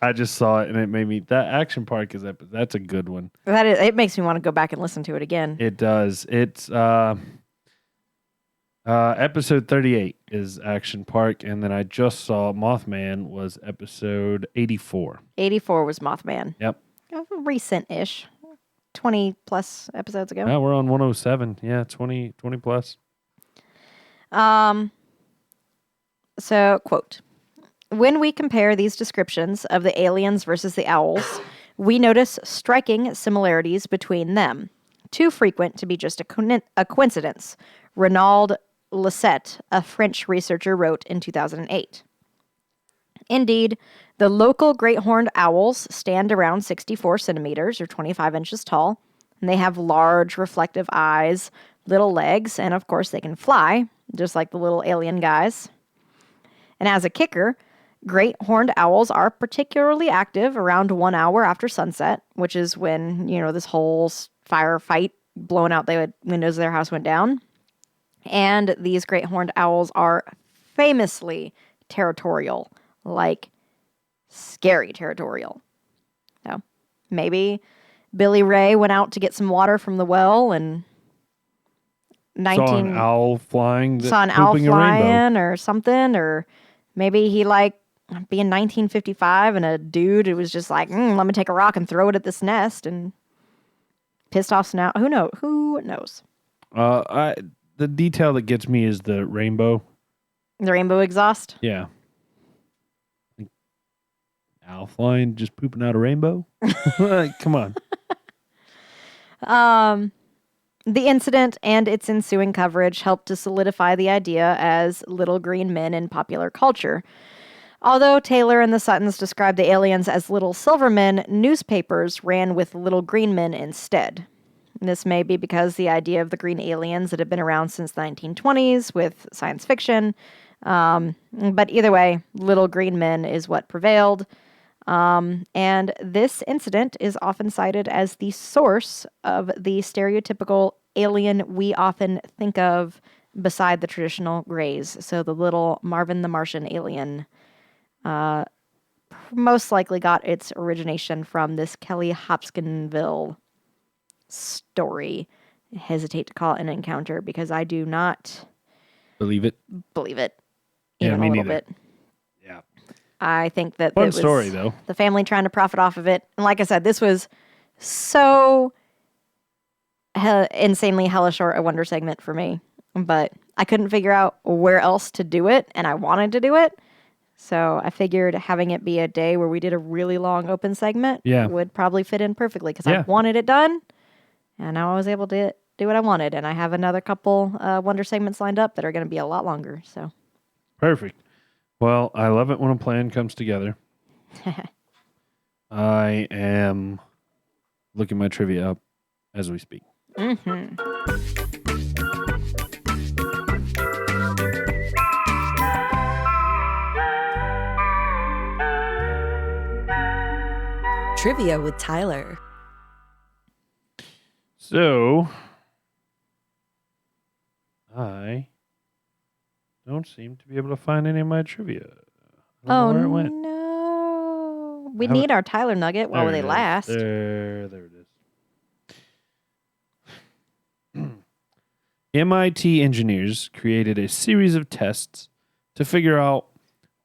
[SPEAKER 2] I just saw it and it made me. That Action Park that's a good one.
[SPEAKER 3] It makes me want to go back and listen to it again.
[SPEAKER 2] It does. It's episode 38 is Action Park, and then I just saw Mothman was episode 84.
[SPEAKER 3] 84 was Mothman.
[SPEAKER 2] Yep.
[SPEAKER 3] Recent-ish. 20 plus episodes ago.
[SPEAKER 2] Yeah, we're on 107. Yeah, 20 plus.
[SPEAKER 3] So, quote, "When we compare these descriptions of the aliens versus the owls, we notice striking similarities between them, too frequent to be just a coincidence," Renaud Lissette, a French researcher, wrote in 2008. Indeed, the local great horned owls stand around 64 centimeters or 25 inches tall, and they have large reflective eyes, little legs, and of course they can fly, just like the little alien guys. And as a kicker, great horned owls are particularly active around 1 hour after sunset, which is when, this whole firefight blowing out the windows of their house went down. And these great horned owls are famously territorial, like scary territorial. So maybe Billy Ray went out to get some water from the well and
[SPEAKER 2] Saw an owl flying,
[SPEAKER 3] saw an owl
[SPEAKER 2] pooping a rainbow.
[SPEAKER 3] flying or something, or maybe he being 1955 and a dude who was just like, let me take a rock and throw it at this nest and pissed off some owl. Who knows?
[SPEAKER 2] The detail that gets me is the rainbow.
[SPEAKER 3] The rainbow exhaust.
[SPEAKER 2] Yeah. Like, owl flying, just pooping out a rainbow. Like, come on.
[SPEAKER 3] The incident and its ensuing coverage helped to solidify the idea as little green men in popular culture. Although Taylor and the Suttons described the aliens as little silver men, newspapers ran with little green men instead. This may be because the idea of the green aliens that had been around since the 1920s with science fiction. But either way, little green men is what prevailed. And this incident is often cited as the source of the stereotypical alien we often think of beside the traditional grays. So the little Marvin the Martian alien most likely got its origination from this Kelly-Hopkinsville story. I hesitate to call it an encounter because I do not
[SPEAKER 2] believe it.
[SPEAKER 3] Even a
[SPEAKER 2] me
[SPEAKER 3] little
[SPEAKER 2] neither.
[SPEAKER 3] bit.
[SPEAKER 2] Yeah.
[SPEAKER 3] I think that
[SPEAKER 2] Fun
[SPEAKER 3] it was
[SPEAKER 2] story, though.
[SPEAKER 3] the family trying to profit off of it. And like I said, this was so insanely hellish or a wonder segment for me. But I couldn't figure out where else to do it, and I wanted to do it. So I figured having it be a day where we did a really long open segment would probably fit in perfectly because I wanted it done, and now I was able to do what I wanted. And I have another couple wonder segments lined up that are going to be a lot longer. So
[SPEAKER 2] Perfect. Well, I love it when a plan comes together. I am looking my trivia up as we speak.
[SPEAKER 1] Trivia with Tyler.
[SPEAKER 2] So, I don't seem to be able to find any of my trivia. I don't know where it went.
[SPEAKER 3] No. We need our Tyler nugget while they last.
[SPEAKER 2] There it is. MIT engineers created a series of tests to figure out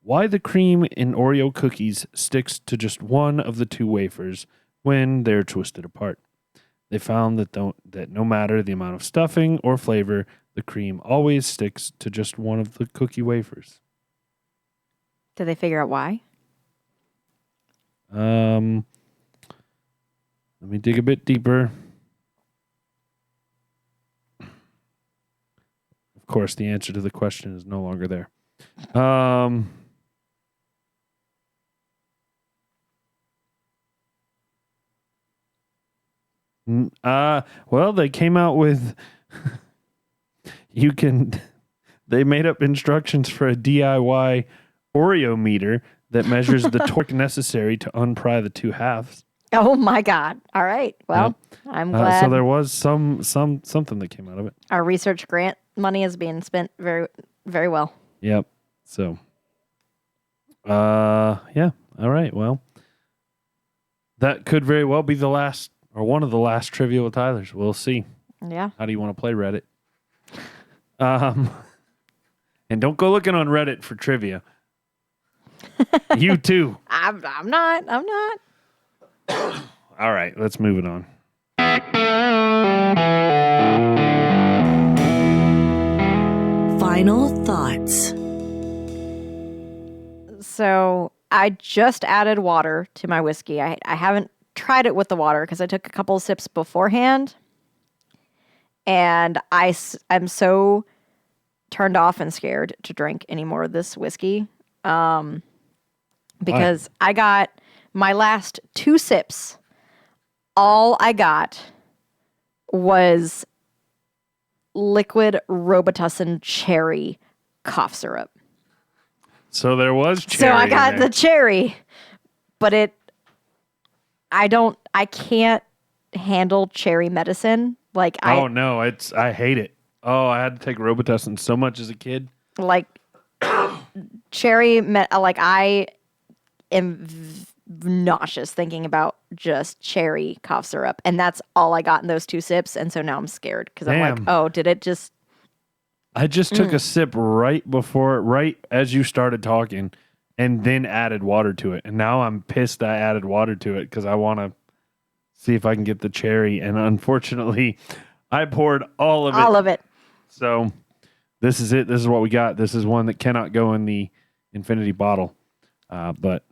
[SPEAKER 2] why the cream in Oreo cookies sticks to just one of the two wafers when they're twisted apart. They found that no matter the amount of stuffing or flavor, the cream always sticks to just one of the cookie wafers.
[SPEAKER 3] Did they figure out why?
[SPEAKER 2] Let me dig a bit deeper. Of course, the answer to the question is no longer there. Well, they came out with they made up instructions for a DIY Oreo meter that measures the torque necessary to unpry the two halves.
[SPEAKER 3] Oh my God. All right. Well, I'm glad.
[SPEAKER 2] So there was something that came out of it.
[SPEAKER 3] Our research grant money is being spent very, very well.
[SPEAKER 2] Yep. So, yeah. All right. Well, that could very well be the last or one of the last trivia with Tyler's. We'll see.
[SPEAKER 3] Yeah.
[SPEAKER 2] How do you want to play Reddit? And don't go looking on Reddit for trivia. You too.
[SPEAKER 3] I'm not.
[SPEAKER 2] All right. Let's move it on.
[SPEAKER 1] Final thoughts.
[SPEAKER 3] So I just added water to my whiskey. I haven't tried it with the water because I took a couple of sips beforehand. And I'm so turned off and scared to drink any more of this whiskey. Because I got my last 2 sips. All I got was liquid Robitussin cherry cough syrup.
[SPEAKER 2] So there was cherry.
[SPEAKER 3] So I got the cherry, but I can't handle cherry medicine. Like
[SPEAKER 2] Oh no, I hate it. Oh, I had to take Robitussin so much as a kid.
[SPEAKER 3] like like I am nauseous thinking about just cherry cough syrup, and that's all I got in those 2 sips, and so now I'm scared because I'm like,
[SPEAKER 2] Damn.
[SPEAKER 3] oh, did it just?
[SPEAKER 2] I just took a sip right as you started talking, and then added water to it. And now I'm pissed I added water to it because I want to see if I can get the cherry. And unfortunately, I poured all of it.
[SPEAKER 3] All of it.
[SPEAKER 2] So this is it. This is what we got. This is one that cannot go in the infinity bottle. But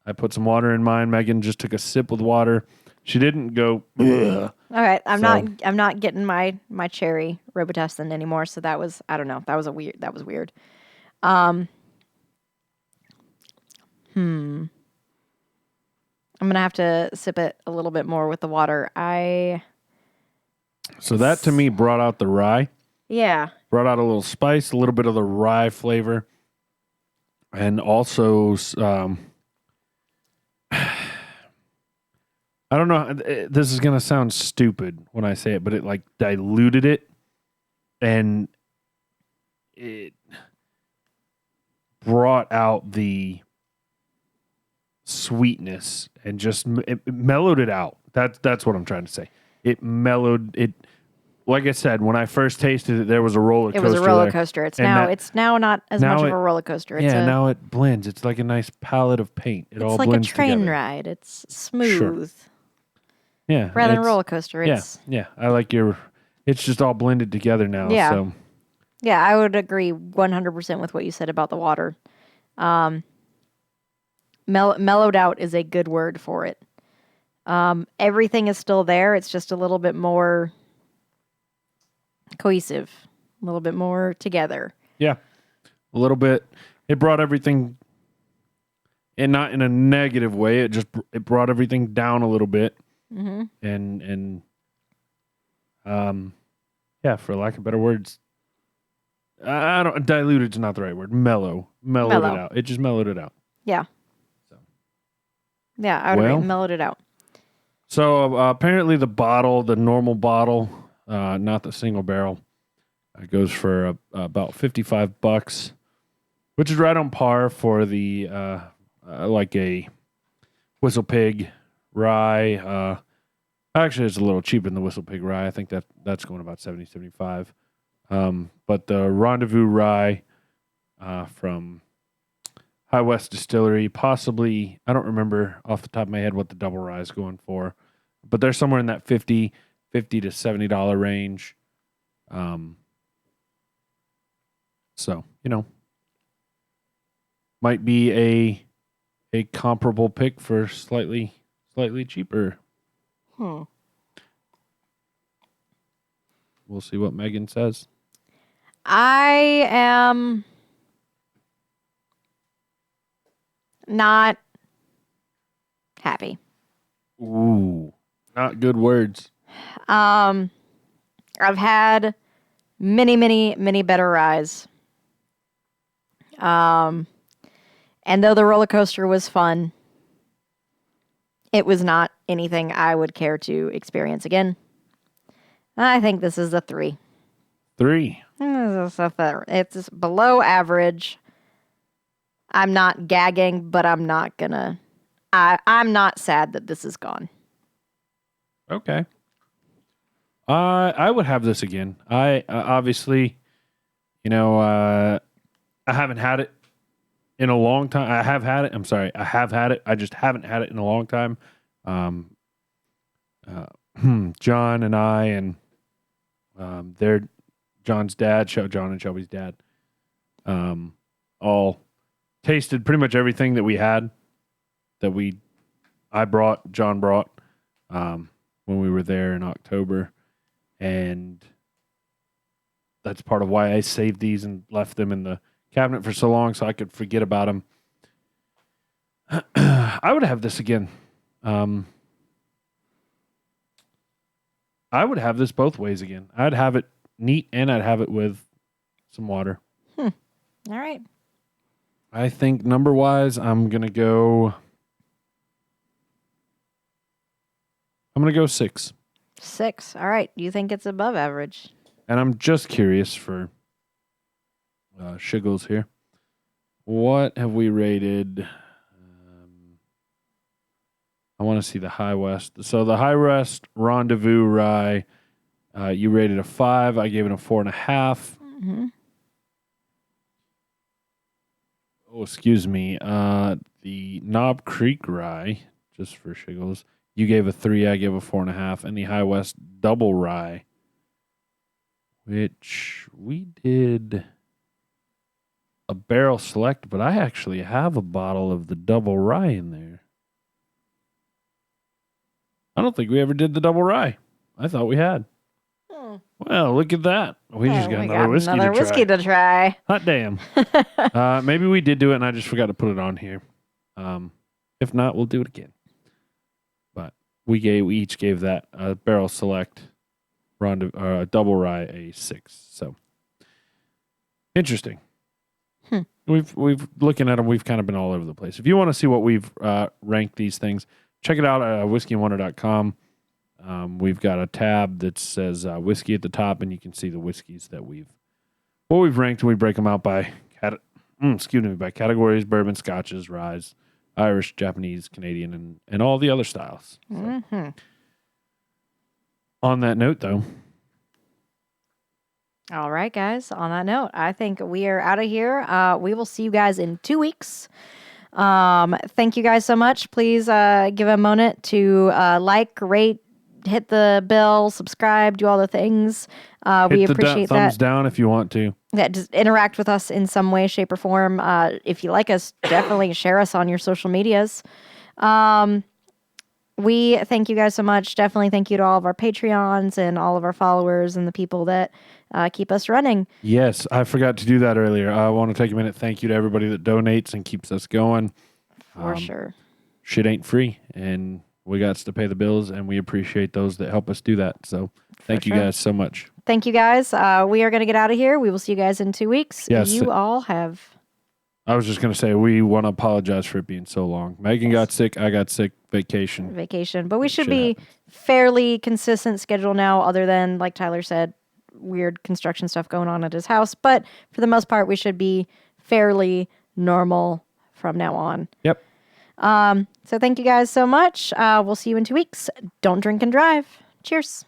[SPEAKER 2] I put some water in mine. Megan just took a sip with water. She didn't go. Ugh.
[SPEAKER 3] All right, I'm not getting my cherry Robitussin anymore. So that was, I don't know. That was weird. I'm gonna have to sip it a little bit more with the water.
[SPEAKER 2] So that to me brought out the rye.
[SPEAKER 3] Yeah.
[SPEAKER 2] Brought out a little spice, a little bit of the rye flavor, and also I don't know. This is gonna sound stupid when I say it, but it like diluted it, and it brought out the sweetness and just it mellowed it out. That's what I'm trying to say. It mellowed it. Like I said, when I first tasted it, there was a roller coaster.
[SPEAKER 3] It was a roller
[SPEAKER 2] there.
[SPEAKER 3] coaster. It's
[SPEAKER 2] And
[SPEAKER 3] now not as much of a roller coaster. It's
[SPEAKER 2] now it blends. It's like a nice palette of paint. It all
[SPEAKER 3] it's like a
[SPEAKER 2] blends
[SPEAKER 3] train
[SPEAKER 2] together.
[SPEAKER 3] ride. It's smooth.
[SPEAKER 2] Yeah.
[SPEAKER 3] Rather than a roller coaster. It's
[SPEAKER 2] Yeah. I like it's just all blended together now.
[SPEAKER 3] Yeah.
[SPEAKER 2] So.
[SPEAKER 3] Yeah, I would agree 100% with what you said about the water. Mellowed out is a good word for it. Everything is still there. It's just a little bit more cohesive, a little bit more together.
[SPEAKER 2] Yeah, a little bit. It brought everything, and not in a negative way. It brought everything down a little bit, and yeah, for lack of better words, I don't diluted's not the right word. Mellowed it out. It just mellowed it out.
[SPEAKER 3] Yeah.
[SPEAKER 2] So.
[SPEAKER 3] Yeah, I would agree. Mellowed it out.
[SPEAKER 2] So apparently the normal bottle, not the single barrel, goes for about $55, which is right on par for the like a Whistle Pig rye. Actually, it's a little cheaper than the Whistle Pig rye. I think that's going about $70, $75. But the Rendezvous rye from High West Distillery, possibly, I don't remember off the top of my head what the double rye is going for, but they're somewhere in that $50 to $70 range. So, might be a comparable pick for slightly cheaper. We'll see what Megan says.
[SPEAKER 3] I am not happy.
[SPEAKER 2] Ooh, not good words.
[SPEAKER 3] I've had many better rides. And though the roller coaster was fun, it was not anything I would care to experience again. I think this is a 3.
[SPEAKER 2] 3.
[SPEAKER 3] It's below average. I'm not gagging, but I'm not gonna. I'm not sad that this is gone.
[SPEAKER 2] Okay. I would have this again. I obviously, I haven't had it in a long time. I have had it. I'm sorry. I have had it. I just haven't had it in a long time. John and I and John's dad, John and Shelby's dad, all tasted pretty much everything that we had John brought when we were there in October. And that's part of why I saved these and left them in the cabinet for so long so I could forget about them. I would have this again. I would have this both ways again. I'd have it neat and I'd have it with some water.
[SPEAKER 3] All right.
[SPEAKER 2] I think number-wise, I'm going to go... I'm going to go 6.
[SPEAKER 3] 6. All right. You think it's above average?
[SPEAKER 2] And I'm just curious for Shiggles here. What have we rated? I want to see the High West. So the High West Rendezvous Rye, you rated a 5. I gave it a 4.5.
[SPEAKER 3] Mm-hmm.
[SPEAKER 2] Oh, excuse me. The Knob Creek Rye, just for Shiggles, you gave a 3. I gave a 4.5. And the High West Double Rye, which we did a barrel select, but I actually have a bottle of the Double Rye in there. I don't think we ever did the Double Rye. I thought we had. Well, look at that. We just got another whiskey
[SPEAKER 3] to try.
[SPEAKER 2] Hot damn. Maybe we did do it and I just forgot to put it on here. If not, we'll do it again. But we each gave that barrel select double rye a 6. So interesting. We've looking at them. We've kind of been all over the place. If you want to see what we've ranked these things, check it out at whiskeyandwonder.com. We've got a tab that says whiskey at the top, and you can see the whiskeys that we've ranked, and we break them out by by categories: bourbon, scotches, ryes, Irish, Japanese, Canadian, and all the other styles. So.
[SPEAKER 3] Mm-hmm.
[SPEAKER 2] On that note, though.
[SPEAKER 3] All right, guys. On that note, I think we are out of here. We will see you guys in 2 weeks. Thank you guys so much. Please give a moment to like, rate, hit the bell, subscribe, do all the things. We appreciate that.
[SPEAKER 2] Thumbs down if you want to.
[SPEAKER 3] Yeah, just interact with us in some way, shape, or form. If you like us, definitely share us on your social medias. We thank you guys so much. Definitely thank you to all of our Patreons and all of our followers and the people that keep us running.
[SPEAKER 2] Yes, I forgot to do that earlier. I want to take a minute. Thank you to everybody that donates and keeps us going.
[SPEAKER 3] For sure.
[SPEAKER 2] Shit ain't free, and we got to pay the bills, and we appreciate those that help us do that. So thank you guys so much.
[SPEAKER 3] Thank you guys. We are going to get out of here. We will see you guys in 2 weeks.
[SPEAKER 2] Yes.
[SPEAKER 3] You all have...
[SPEAKER 2] I was just going to say, we want to apologize for it being so long. Megan got sick. I got sick. Vacation.
[SPEAKER 3] But we should be fairly consistent schedule now, other than, like Tyler said, weird construction stuff going on at his house. But for the most part, we should be fairly normal from now on.
[SPEAKER 2] Yep.
[SPEAKER 3] So thank you guys so much. We'll see you in 2 weeks. Don't drink and drive. Cheers.